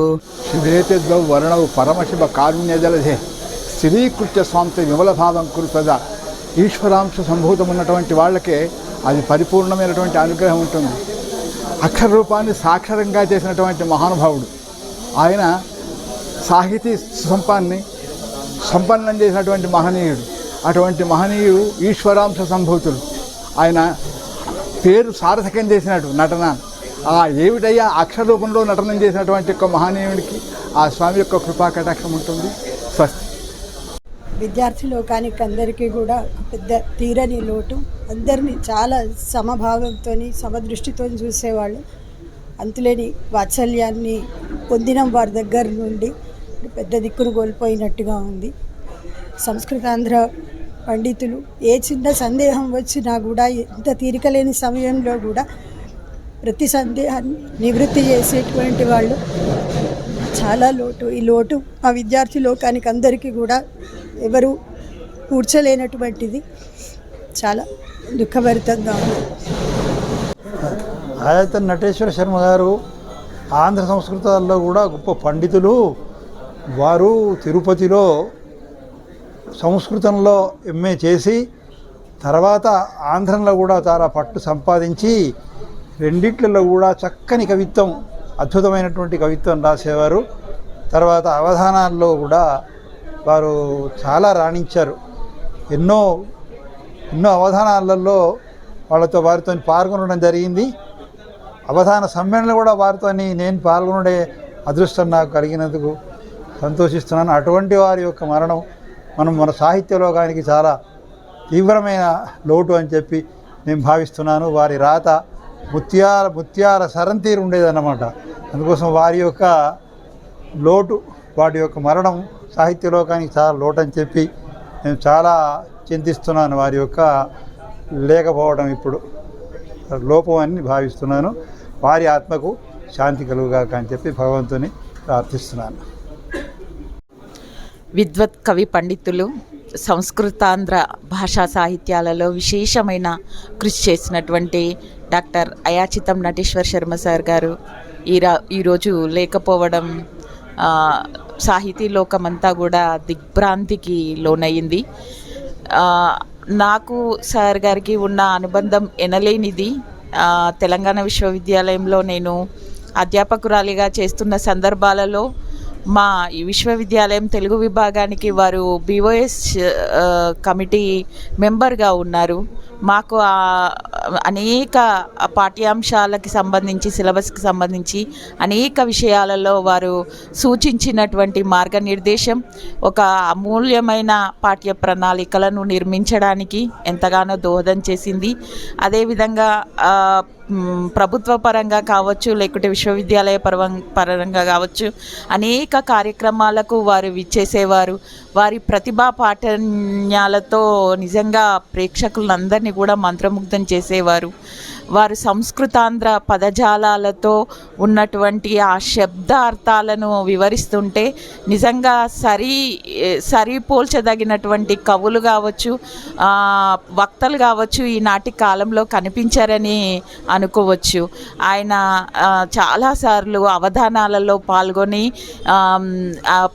శివేతే ద్వౌ వర్ణవు పరమశివ కారుణ్యజలధే స్థిరీకృత్య స్వాంత విమలభావం కురుపద ఈశ్వరాంశ సంభూతం ఉన్నటువంటి వాళ్ళకే అది పరిపూర్ణమైనటువంటి అనుగ్రహం ఉంటుంది. అక్షర రూపాన్ని సాక్షరంగా చేసినటువంటి మహానుభావుడు ఆయన. సాహితీ సంపన్నం చేసినటువంటి మహనీయుడు. అటువంటి మహనీయుడు ఈశ్వరాంశ సంభూతులు. ఆయన పేరు సార్థకం చేసినట్టు నటన. ఏమిటయ్యా అక్షర రూపంలో నటనం చేసినటువంటి యొక్క మహనీయుడికి ఆ స్వామి యొక్క కృపా కటాక్షం ఉంటుంది. స్వస్తి. విద్యార్థి లోకానికి అందరికీ కూడా పెద్ద తీరని లోటు. అందరినీ చాలా సమభావంతో సమదృష్టితో చూసేవాళ్ళు. అంతులేని వాత్సల్యాన్ని పొందిన వారి దగ్గర నుండి పెద్ద దిక్కును కోల్పోయినట్టుగా ఉంది. సంస్కృతాంధ్ర పండితులు ఏ చిన్న సందేహం వచ్చినా కూడా ఎంత తీరికలేని సమయంలో కూడా ప్రతి సందేహాన్ని నివృత్తి చేసేటువంటి వాళ్ళు. చాలా లోటు. ఈ లోటు ఆ విద్యార్థి లోకానికి అందరికీ కూడా ఎవరు కూర్చోలేనటువంటిది. చాలా దుఃఖభరితంగా ఉంది. ఆయాచితం నటేశ్వర శర్మ గారు ఆంధ్ర సంస్కృతాల్లో కూడా గొప్ప పండితులు. వారు తిరుపతిలో సంస్కృతంలో ఎంఏ చేసి తర్వాత ఆంధ్రంలో కూడా చాలా పట్టు సంపాదించి రెండిట్లలో కూడా చక్కని కవిత్వం, అద్భుతమైనటువంటి కవిత్వం రాసేవారు. తర్వాత అవధానాల్లో కూడా వారు చాలా రాణించారు. ఎన్నో అవధానాలలో వారితో పాల్గొనడం జరిగింది. అవధాన సమ్మేళనలు కూడా వారితో నేను పాల్గొనే అదృష్టం నాకు కలిగినందుకు సంతోషిస్తున్నాను. అటువంటి వారి యొక్క మరణం మన సాహిత్య లోకానికి చాలా తీవ్రమైన లోటు అని చెప్పి నేను భావిస్తున్నాను. వారి రాత ముత్యాల సరంతీరు ఉండేదన్నమాట. అందుకోసం వారి యొక్క లోటు, వాటి యొక్క మరణం సాహిత్య లోకానికి చాలా లోటు అని చెప్పి నేను చాలా చింతిస్తున్నాను. వారి యొక్క లేకపోవడం ఇప్పుడు లోపం అని భావిస్తున్నాను. వారి ఆత్మకు శాంతి కలుగుగాక అని చెప్పి భగవంతుని ప్రార్థిస్తున్నాను. విద్వత్ కవి పండితులు, సంస్కృతాంధ్ర భాషా సాహిత్యాలలో విశేషమైన కృషి చేసినటువంటి డాక్టర్ అయాచితం నటేశ్వర శర్మ సార్ గారు ఈరోజు లేకపోవడం సాహితీ లోకమంతా కూడా దిగ్భ్రాంతికి లోనయ్యింది. నాకు సార్ గారికి ఉన్న అనుబంధం ఎనలేనిది. తెలంగాణ విశ్వవిద్యాలయంలో నేను అధ్యాపకురాలిగా చేస్తున్న సందర్భాలలో మా విశ్వవిద్యాలయం తెలుగు విభాగానికి వారు BOS కమిటీ మెంబర్గా ఉన్నారు. మాకు అనేక పాఠ్యాంశాలకి సంబంధించి, సిలబస్కి సంబంధించి అనేక విషయాలలో వారు సూచించినటువంటి మార్గనిర్దేశం ఒక అమూల్యమైన పాఠ్య ప్రణాళికలను నిర్మించడానికి ఎంతగానో దోహదం చేసింది. అదేవిధంగా ప్రభుత్వ పరంగా కావచ్చు, లేకుంటే విశ్వవిద్యాలయ పరంగా కావచ్చు, అనేక కార్యక్రమాలకు వారు విచ్చేసేవారు. వారి ప్రతిభా పాఠన్యాలతో నిజంగా ప్రేక్షకులందరినీ కూడా మంత్రముగ్ధం చేసేవారు. వారు సంస్కృతాంధ్ర పదజాలాలతో ఉన్నటువంటి ఆ శబ్దార్థాలను వివరిస్తుంటే నిజంగా సరిపోల్చదగినటువంటి కవులు కావచ్చు, వక్తలు కావచ్చు ఈనాటి కాలంలో కనిపించారని అనుకోవచ్చు. ఆయన చాలాసార్లు అవధానాలలో పాల్గొని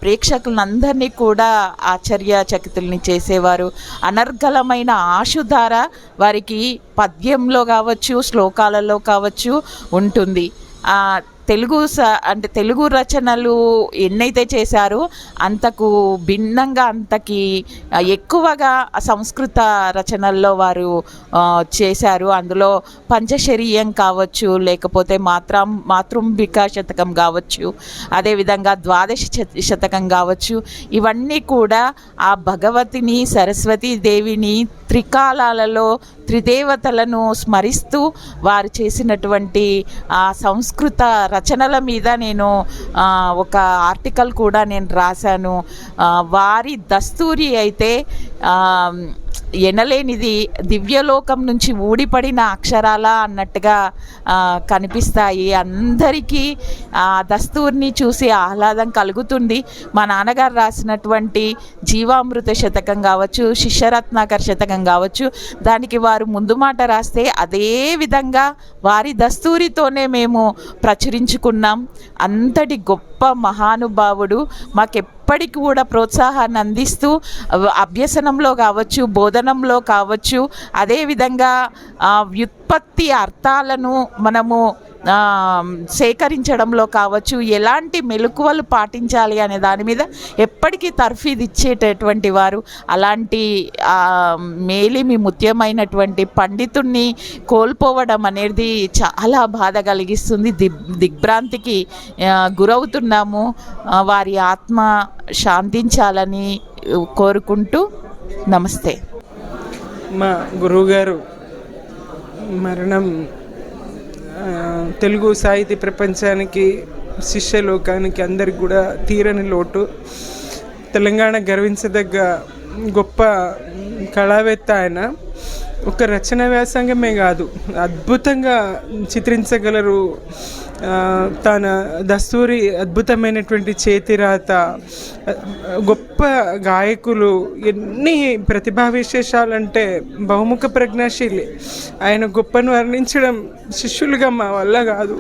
ప్రేక్షకులందరినీ కూడా ఆశ్చర్యచకితుల్ని చేసేవారు. అనర్గళమైన ఆశుధార వారికి పద్యంలో కావచ్చు, శ్లోకాలలో కావచ్చు ఉంటుంది. తెలుగు రచనలు ఎన్నైతే చేశారో అంతకు భిన్నంగా, అంతకి ఎక్కువగా సంస్కృత రచనల్లో వారు చేశారు. అందులో పంచశరీయం కావచ్చు, లేకపోతే మాతృంబికా శతకం కావచ్చు, అదేవిధంగా ద్వాదశ శతకం కావచ్చు. ఇవన్నీ కూడా ఆ భగవతిని, సరస్వతీ దేవిని త్రికాలాలలో త్రిదేవతలను స్మరిస్తూ వారు చేసినటువంటి ఆ సంస్కృత రచనల మీద నేను ఒక ఆర్టికల్ కూడా నేను రాశాను. వారి దస్తూరి అయితే ఎనలేనిది, దివ్యలోకం నుంచి ఊడిపడిన అక్షరాల అన్నట్టుగా కనిపిస్తాయి. అందరికీ ఆ దస్తూరిని చూసి ఆహ్లాదం కలుగుతుంది. మా నాన్నగారు రాసినటువంటి జీవామృత శతకం కావచ్చు, శిష్యరత్నాకర్ శతకం కావచ్చు, దానికి వారు ముందు మాట రాస్తే అదే విధంగా వారి దస్తూరితోనే మేము ప్రచురించుకున్నాం. అంతటి గొప్ప మహానుభావుడు. మాకెప్పుడు ఎప్పటికి కూడా ప్రోత్సాహాన్ని అందిస్తూ అభ్యసనంలో కావచ్చు, బోధనంలో కావచ్చు, అదేవిధంగా వ్యుత్పత్తి అర్థాలను మనము సేకరించడంలో కావచ్చు, ఎలాంటి మెలకువలు పాటించాలి అనే దాని మీద ఎప్పటికీ తర్ఫీదు ఇచ్చేటటువంటి వారు. అలాంటి మేలిమి ముఖ్యమైనటువంటి పండితుణ్ణి కోల్పోవడం అనేది చాలా బాధ కలిగిస్తుంది. దిగ్భ్రాంతికి గురవుతున్నాము. వారి ఆత్మ శాంతించాలని కోరుకుంటూ నమస్తే. మా గురువుగారు మరణం తెలుగు సాహితీ ప్రపంచానికి, శిష్యలోకానికి అందరికి కూడా తీరని లోటు. తెలంగాణ గర్వించదగ్గ గొప్ప కళావేత్త ఆయన. ఒక రచన వ్యాసంగమే కాదు, అద్భుతంగా చిత్రించగలరు. తన దస్తూరి అద్భుతమైనటువంటి చేతిరాత, గొప్ప గాయకులు, ఎన్ని ప్రతిభా విశేషాలంటే బహుముఖ ప్రజ్ఞాశీలి. ఆయన గొప్పను వర్ణించడం శిష్యులుగా మా వల్ల కాదు.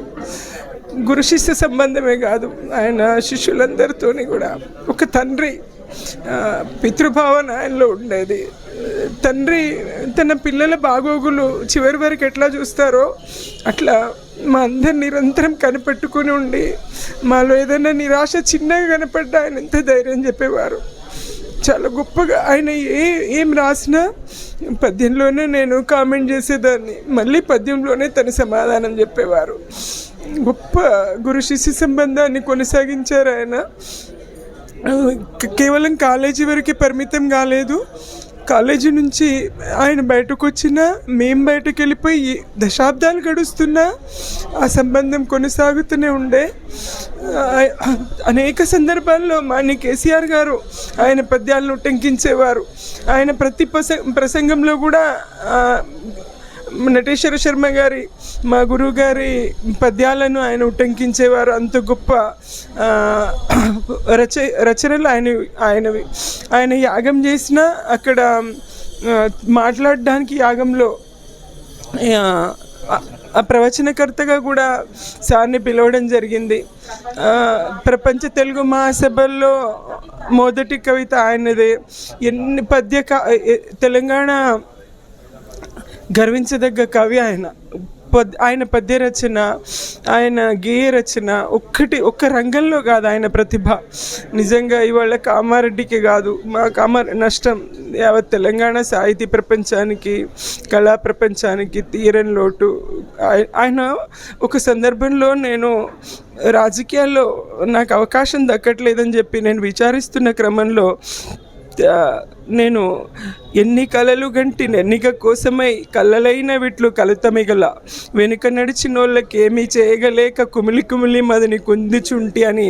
గురు శిష్య సంబంధమే కాదు, ఆయన శిష్యులందరితోని కూడా ఒక తండ్రి పితృభావన ఆయనలో ఉండేది. తండ్రి తన పిల్లల బాగోగులు చివరి వరకు ఎట్లా చూస్తారో అట్లా మా అందరు నిరంతరం కనిపెట్టుకుని ఉండి, మాలో ఏదైనా నిరాశ చిన్నగా కనపడ్డా ఆయన ఎంత ధైర్యం చెప్పేవారు. చాలా గొప్పగా ఆయన ఏం రాసినా పద్యంలోనే నేను కామెంట్ చేసేదాన్ని, మళ్ళీ పద్యంలోనే తన సమాధానం చెప్పేవారు. గొప్ప గురు శిష్య సంబంధాన్ని కొనసాగించారు ఆయన. కేవలం కాలేజీ వరకే పరిమితం కాలేదు. కాలేజీ నుంచి ఆయన బయటకు వచ్చినా, మేము బయటకు వెళ్ళిపోయి దశాబ్దాలు గడుస్తున్నా ఆ సంబంధం కొనసాగుతూనే ఉండే. అనేక సందర్భాల్లో మాన్య కేసీఆర్ గారు ఆయన పద్యాలను ఉటంకించేవారు. ఆయన ప్రతి ప్రసంగంలో కూడా నటేశ్వర శర్మ గారి, మా గురువు గారి పద్యాలను ఆయన ఉటంకించేవారు. అంత గొప్ప రచనలు ఆయనవి. ఆయన యాగం చేసినా అక్కడ మాట్లాడడానికి యాగంలో ఆ ప్రవచనకర్తగా కూడా సార్ని పిలవడం జరిగింది. ప్రపంచ తెలుగు మహాసభల్లో మొదటి కవిత ఆయనదే. ఎన్ని తెలంగాణ గర్వించదగ్గ కవి ఆయన. ఆయన పద్య రచన, ఆయన గేయ రచన ఒక్క రంగంలో కాదు ఆయన ప్రతిభ. నిజంగా ఇవాళ కామారెడ్డికి కాదు, మా నష్టం యావత్ తెలంగాణ సాహితీ ప్రపంచానికి, కళా ప్రపంచానికి తీరని లోటు. ఆయన ఒక సందర్భంలో నేను రాజకీయాల్లో నాకు అవకాశం దక్కట్లేదని చెప్పి నేను విచారిస్తున్న క్రమంలో నేను ఎన్ని కలలు గంటి నెన్నిక కోసమై కళ్ళలైన విట్లు కలుతమిగల వెనుక నడిచినోళ్ళకి ఏమీ చేయగలేక కుమిలి కుమిలి మదిని కుందిచుంటి అని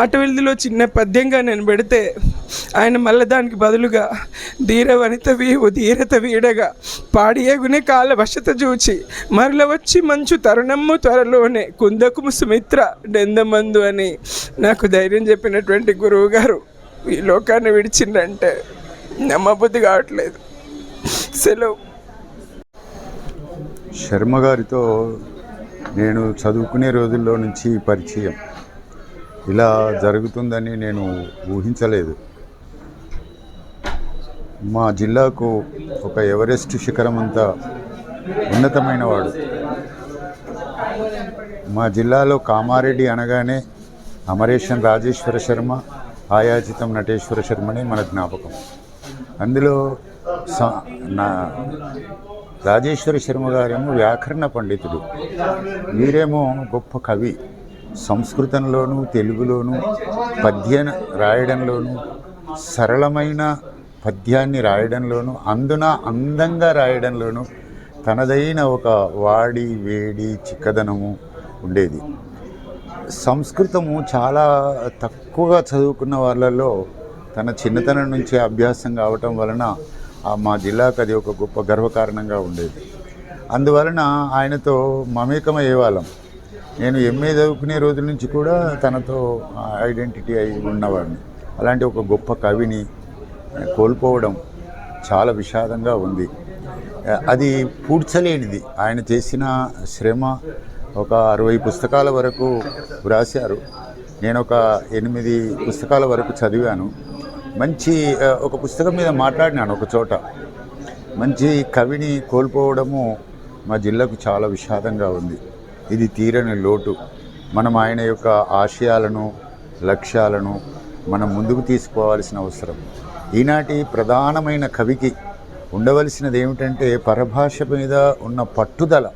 ఆటవిల్దిలో చిన్న పద్యంగా నేను పెడితే ఆయన మళ్ళీ దానికి బదులుగా ధీర వనితవి ధీరత వీడగా పాడియగునే కాల వశత చూచి మరల వచ్చి మంచు తరుణమ్ము త్వరలోనే కుందకుము సుమిత్ర డెందమందు అని నాకు ధైర్యం చెప్పినటువంటి గురువు గారు ఈ లోకాన్ని విడిచిందంటే నమ్మబుద్ధి కావట్లేదు. సెలవు. శర్మ గారితో నేను చదువుకునే రోజుల్లో నుంచి పరిచయం. ఇలా జరుగుతుందని నేను ఊహించలేదు. మా జిల్లాకు ఒక ఎవరెస్ట్ శిఖరం అంతా ఉన్నతమైన వాడు. మా జిల్లాలో కామారెడ్డి అనగానే అమరేశం రాజేశ్వర శర్మ, ఆయాచితం నటేశ్వర శర్మని మన జ్ఞాపకం. అందులో రాజేశ్వర శర్మ గారేమో వ్యాకరణ పండితుడు, వీరేమో గొప్ప కవి. సంస్కృతంలోనూ తెలుగులోనూ పద్యం రాయడంలోనూ, సరళమైన పద్యాన్ని రాయడంలోనూ, అందున అందంగా రాయడంలోనూ తనదైన ఒక వాడి వేడి చిక్కదనము ఉండేది. సంస్కృతము చాలా తక్కువగా చదువుకున్న వాళ్ళలో తన చిన్నతనం నుంచి అభ్యాసం కావటం వలన మా జిల్లాకు అది ఒక గొప్ప గర్వకారణంగా ఉండేది. అందువలన ఆయనతో మమేకమయ్యేవాళ్ళం. నేను ఎంఏ చదువుకునే రోజుల నుంచి కూడా తనతో ఐడెంటిటీ అయి ఉన్నవాడిని. అలాంటి ఒక గొప్ప కవిని కోల్పోవడం చాలా విషాదంగా ఉంది. అది పూడ్చలేనిది. ఆయన చేసిన శ్రమ, ఒక 60 పుస్తకాల వరకు వ్రాశారు. నేను ఒక 8 పుస్తకాల వరకు చదివాను. మంచి ఒక పుస్తకం మీద మాట్లాడినాను ఒక చోట. మంచి కవిని కోల్పోవడము మా జిల్లాకు చాలా విషాదంగా ఉంది. ఇది తీరని లోటు. మనం ఆయన యొక్క ఆశయాలను, లక్ష్యాలను మనం ముందుకు తీసుకోవాల్సిన అవసరం. ఈనాటి ప్రధానమైన కవికి ఉండవలసినది ఏమిటంటే పరభాష మీద ఉన్న పట్టుదల.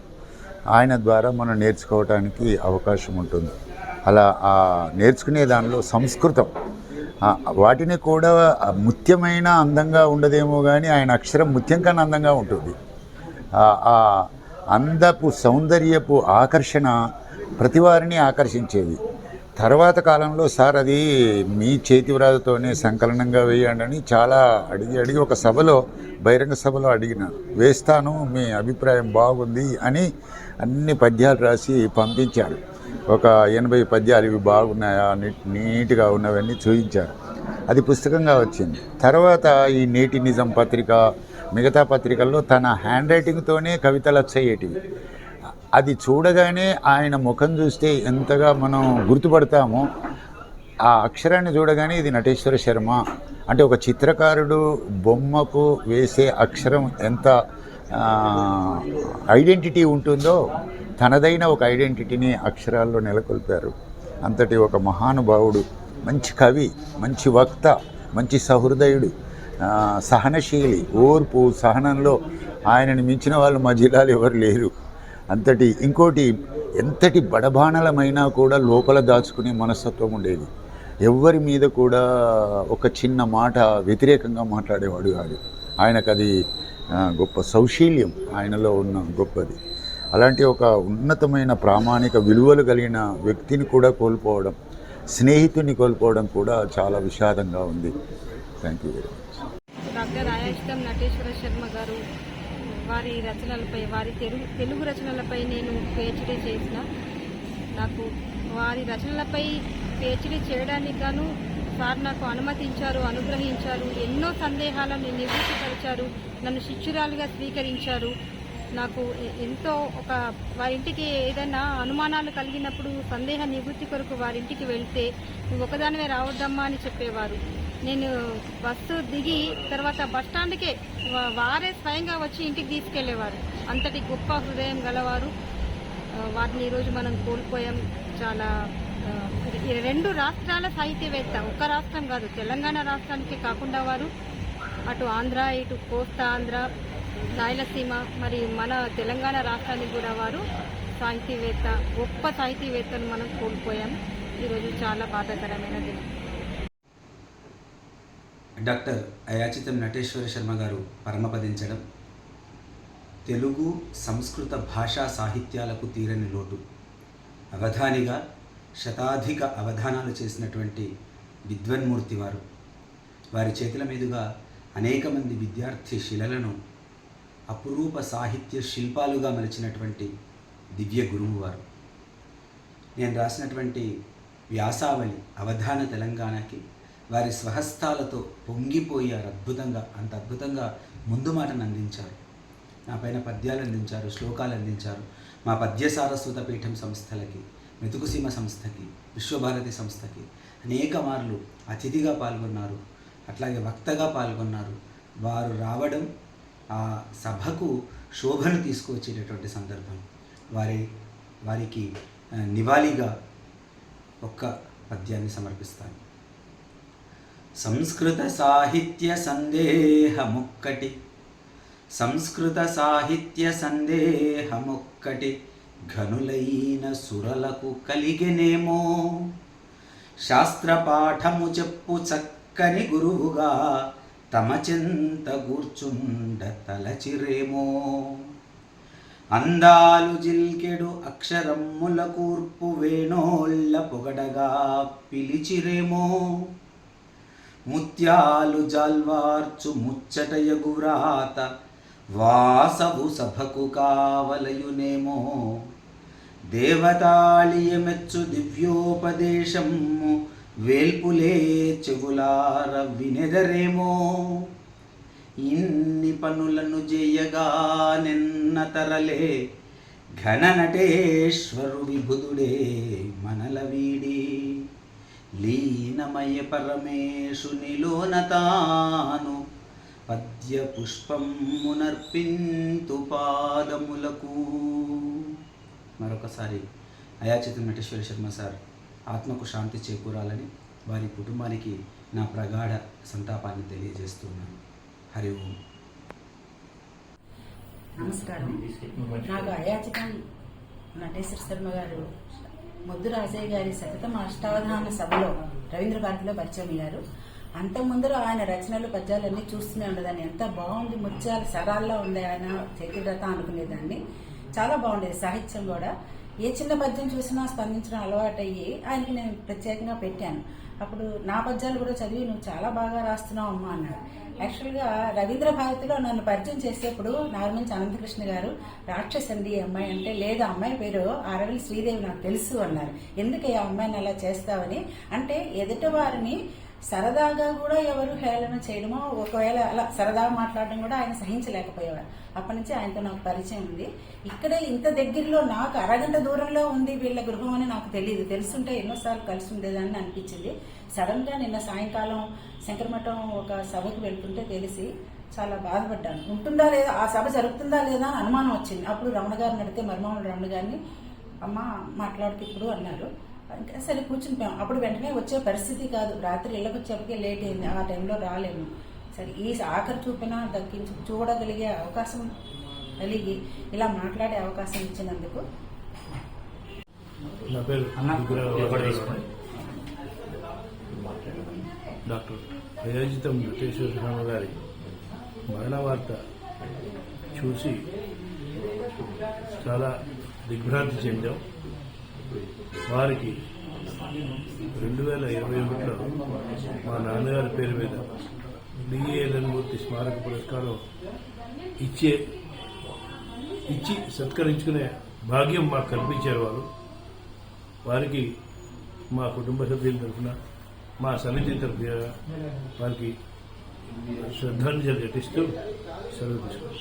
ఆయన ద్వారా మనం నేర్చుకోవడానికి అవకాశం ఉంటుంది. అలా నేర్చుకునే దానిలో సంస్కృతం వాటిని కూడా ముత్యమైన అందంగా ఉండదేమో కానీ ఆయన అక్షరం ముత్యం కన్నా అందంగా ఉంటుంది. ఆ అందపు సౌందర్యపు ఆకర్షణ ప్రతివారిని ఆకర్షించేది. తర్వాత కాలంలో సార్ అది మీ చేతివ్రాతతోనే సంకలనంగా వేయండి అని చాలా అడిగి ఒక సభలో, బహిరంగ సభలో అడిగినాను. వేస్తాను, మీ అభిప్రాయం బాగుంది అని అన్ని పద్యాలు రాసి పంపించారు. ఒక 80 పద్యాలు ఇవి బాగున్నాయా, నీట్గా ఉన్నవన్నీ చూపించారు. అది పుస్తకంగా వచ్చింది. తర్వాత ఈ నేటి నిజం పత్రిక, మిగతా పత్రికల్లో తన హ్యాండ్ రైటింగ్తోనే కవితలు వచ్చేటివి. అది చూడగానే ఆయన ముఖం చూస్తే ఎంతగా మనం గుర్తుపడతామో, ఆ అక్షరాన్ని చూడగానే ఇది నటేశ్వర శర్మ అంటే ఒక చిత్రకారుడు బొమ్మకు వేసే అక్షరం ఎంత ఐడెంటిటీ ఉంటుందో తనదైన ఒక ఐడెంటిటీని అక్షరాల్లో నెలకొల్పారు. అంతటి ఒక మహానుభావుడు, మంచి కవి, మంచి వక్త, మంచి సహృదయుడు, సహనశీలి, ఓర్పు సహనంలో ఆయనని మించిన వాళ్ళు మా జిల్లాలో ఎవరు లేరు. అంతటి ఇంకోటి ఎంతటి బడబాణలమైనా కూడా లోపల దాచుకునే మనస్తత్వం ఉండేది. ఎవరి మీద కూడా ఒక చిన్న మాట వ్యతిరేకంగా మాట్లాడేవాడు కాదు. ఆయనకు అది గొప్ప సౌశీల్యం ఆయనలో ఉన్న గొప్పది. అలాంటి ఒక ఉన్నతమైన ప్రామాణిక విలువలు కలిగిన వ్యక్తిని కూడా కోల్పోవడం, స్నేహితుని కోల్పోవడం కూడా చాలా విషాదంగా ఉంది. Thank you very much. Doctor Ayachitam Nateswara Sharma గారు వారి రచనలపై, వారి తెలుగు రచనలపై నేను పిహెచ్డీ చేసిన. నాకు వారి రచనలపై పిహెచ్డీ చేయడానికి గాను సార్ నాకు అనుమతించారు, అనుగ్రహించారు. ఎన్నో సందేహాలను నివృత్తిపరిచారు, నన్ను శిష్యురాలుగా స్వీకరించారు. నాకు ఎంతో వారింటికి ఏదైనా అనుమానాలు కలిగినప్పుడు సందేహ నివృత్తి కొరకు వారింటికి వెళ్తే నువ్వు ఒకదానివే రావద్దమ్మా అని చెప్పేవారు. నేను బస్సు దిగి తర్వాత బస్టాండ్కే వారే స్వయంగా వచ్చి ఇంటికి తీసుకెళ్లేవారు. అంతటి గొప్ప హృదయం గలవారు. వారిని ఈరోజు మనం కోల్పోయాం. చాలా 2 రాష్ట్రాల సాహిత్యవేత్త, ఒక్క రాష్ట్రం కాదు, తెలంగాణ రాష్ట్రానికి కాకుండా వారు అటు ఆంధ్ర, ఇటు కోస్తా ఆంధ్ర, రాయలసీమ, మరి మన తెలంగాణ రాష్ట్రానికి కూడా వారు సాహితీవేత్త, గొప్ప సాహితీవేత్తను మనం కోల్పోయాం. ఈరోజు చాలా బాధాకరమైన దినం. డాక్టర్ అయాచితం నటేశ్వర శర్మ గారు పరమపదించడం తెలుగు సంస్కృత భాషా సాహిత్యాలకు తీరని లోటు. అవధానిగా శతాధిక అవధానాలు చేసినటువంటి విద్వన్మూర్తి వారు. వారి చేతుల మీదుగా అనేక మంది విద్యార్థి శిలలను అపురూప సాహిత్య శిల్పాలుగా మలిచినటువంటి దివ్య గురువు వారు. నేను రాసినటువంటి వ్యాసావళి అవధాన తెలంగాణకి వారి స్వహస్తాలతో పొంగిపోయారు. అంత అద్భుతంగా ముందు మాటను అందించారు. నా పైన పద్యాలు అందించారు, శ్లోకాలు అందించారు. మా పద్య సారస్వత పీఠం సంస్థలకి, మెతుకుసీమ సంస్థకి, విశ్వభారతి సంస్థకి అనేక మార్లు అతిథిగా పాల్గొన్నారు. అట్లాగే వక్తగా పాల్గొన్నారు. వారు రావడం ఆ సభకు శోభను తీసుకువచ్చేటటువంటి సందర్భం. వారికి నివాళిగా ఒక్క పద్యాన్ని సమర్పిస్తాను. సంస్కృత సాహిత్య సందేహముక్కటి, సంస్కృత సాహిత్య సందేహముక్కటి ఘనులైన సురలకు కలిగెనేమో. శాస్త్రపాఠము చెప్పు చక్కని గురువుగా తమ చెంత కూర్చుండ తలచిరేమో. అందాలు జిల్కెడు అక్షరమ్ముల కూర్పు వేణోళ్ళ పొగడగా పిలిచిరేమో. ముత్యాలు జాల్వార్చు ముచ్చటయగువ్రాత వాసవు సభకు కావలయునేమో. దేవతాళియమెచ్చు దివ్యోపదేశము వేల్పులే చెవులార వినెదరేమో. ఇన్ని పనులను చేయగా నిన్న తరలే ఘన నటేశ్వరు విభుదుడే మనల వీడి. మాయ పరమేశునిలోన తాను పద్య పుష్పమునర్పింతు పాదములకు. మరొకసారి అయాచితం నటేశ్వర శర్మ సార్ ఆత్మకు శాంతి చేకూరాలని వారి కుటుంబానికి నా ప్రగాఢ సంతాపాన్ని తెలియజేస్తున్నాను. హరి ఓం. నమస్కారం. నాకు అయాచితం నటేశ్వర శర్మ గారు ముద్దు రాజయ్య గారి సతతం అష్టావధాన సభలో రవీంద్ర భారతిలో పరిచయం అయ్యారు. అంతకుముందు ఆయన రచనలు పద్యాలన్నీ చూస్తూనే ఉండేదాన్ని. ఎంత బాగుంది, ముత్యాల సరాల్లో ఉంది ఆయన చతురత అనుకునేదాన్ని. చాలా బాగుండేది సాహిత్యం కూడా. ఏ చిన్న పద్యం చూసినా స్పందించడం అలవాటయ్యి ఆయనకి నేను ప్రత్యేకంగా పెట్టాను. అప్పుడు నా పద్యాలు కూడా చదివి నువ్వు చాలా బాగా రాస్తున్నావు అమ్మా అన్నాడు. యాక్చువల్గా రవీంద్ర భారతిలో నన్ను పరిచయం చేసేప్పుడు నాగమంచి అనంతకృష్ణ గారు రాక్షస్ అండి ఈ అమ్మాయి అంటే, లేదు అమ్మాయి పేరు ఆరవెల్లి శ్రీదేవి నాకు తెలుసు అన్నారు. ఎందుకు ఆ అమ్మాయిని అలా చేస్తావని అంటే, ఎదుటి వారిని సరదాగా కూడా ఎవరు హేళన చేయడమో, ఒకవేళ అలా సరదాగా మాట్లాడడం కూడా ఆయన సహించలేకపోయేవారు. అప్పటి నుంచి ఆయనతో నాకు పరిచయం ఉంది. ఇక్కడే ఇంత దగ్గరలో నాకు అరగంట దూరంలో ఉంది వీళ్ళ గృహం అని నాకు తెలియదు. తెలుసుంటే ఎన్నోసార్లు కలిసి ఉండేదాన్ని అనిపించింది. సడన్ గా నిన్న సాయంకాలం శంకరమఠం ఒక సభకు వెళ్తుంటే తెలిసి చాలా బాధపడ్డాను. ఉంటుందా లేదా, ఆ సభ జరుగుతుందా లేదా అని అనుమానం వచ్చింది. అప్పుడు రమణ గారిని అడిగితే మర్మాముల రమణ గారిని అమ్మ మాట్లాడుతూ ఇప్పుడు అన్నారు. ఇంకా సరే కూర్చునిపోయాం. అప్పుడు వెంటనే వచ్చే పరిస్థితి కాదు, రాత్రి ఇళ్ళకి వచ్చేప్పటికే లేట్ అయింది, ఆ టైంలో రాలేము. సరే ఈ ఆఖరి చూపిన దక్కించి చూడగలిగే అవకాశం కలిగి ఇలా మాట్లాడే అవకాశం ఇచ్చినందుకు నా పేరు డాక్టర్ అయాచితం నటేశ్వర శర్మ గారి మరణ వార్త చూసి చాలా దిగ్భ్రాంతి చెందాం. వారికి 2021లో మా నాన్నగారి పేరు మీద డిఏఎల్ఎన్ మూర్తి స్మారక పురస్కారం ఇచ్చి సత్కరించుకునే భాగ్యం మాకు కల్పించారు వారు. వారికి మా కుటుంబ సభ్యుల తరఫున, మా సమితి తరఫున వారికి శ్రద్ధాంజలి ఘటిస్తూ సెలవు తీసుకుంటాం.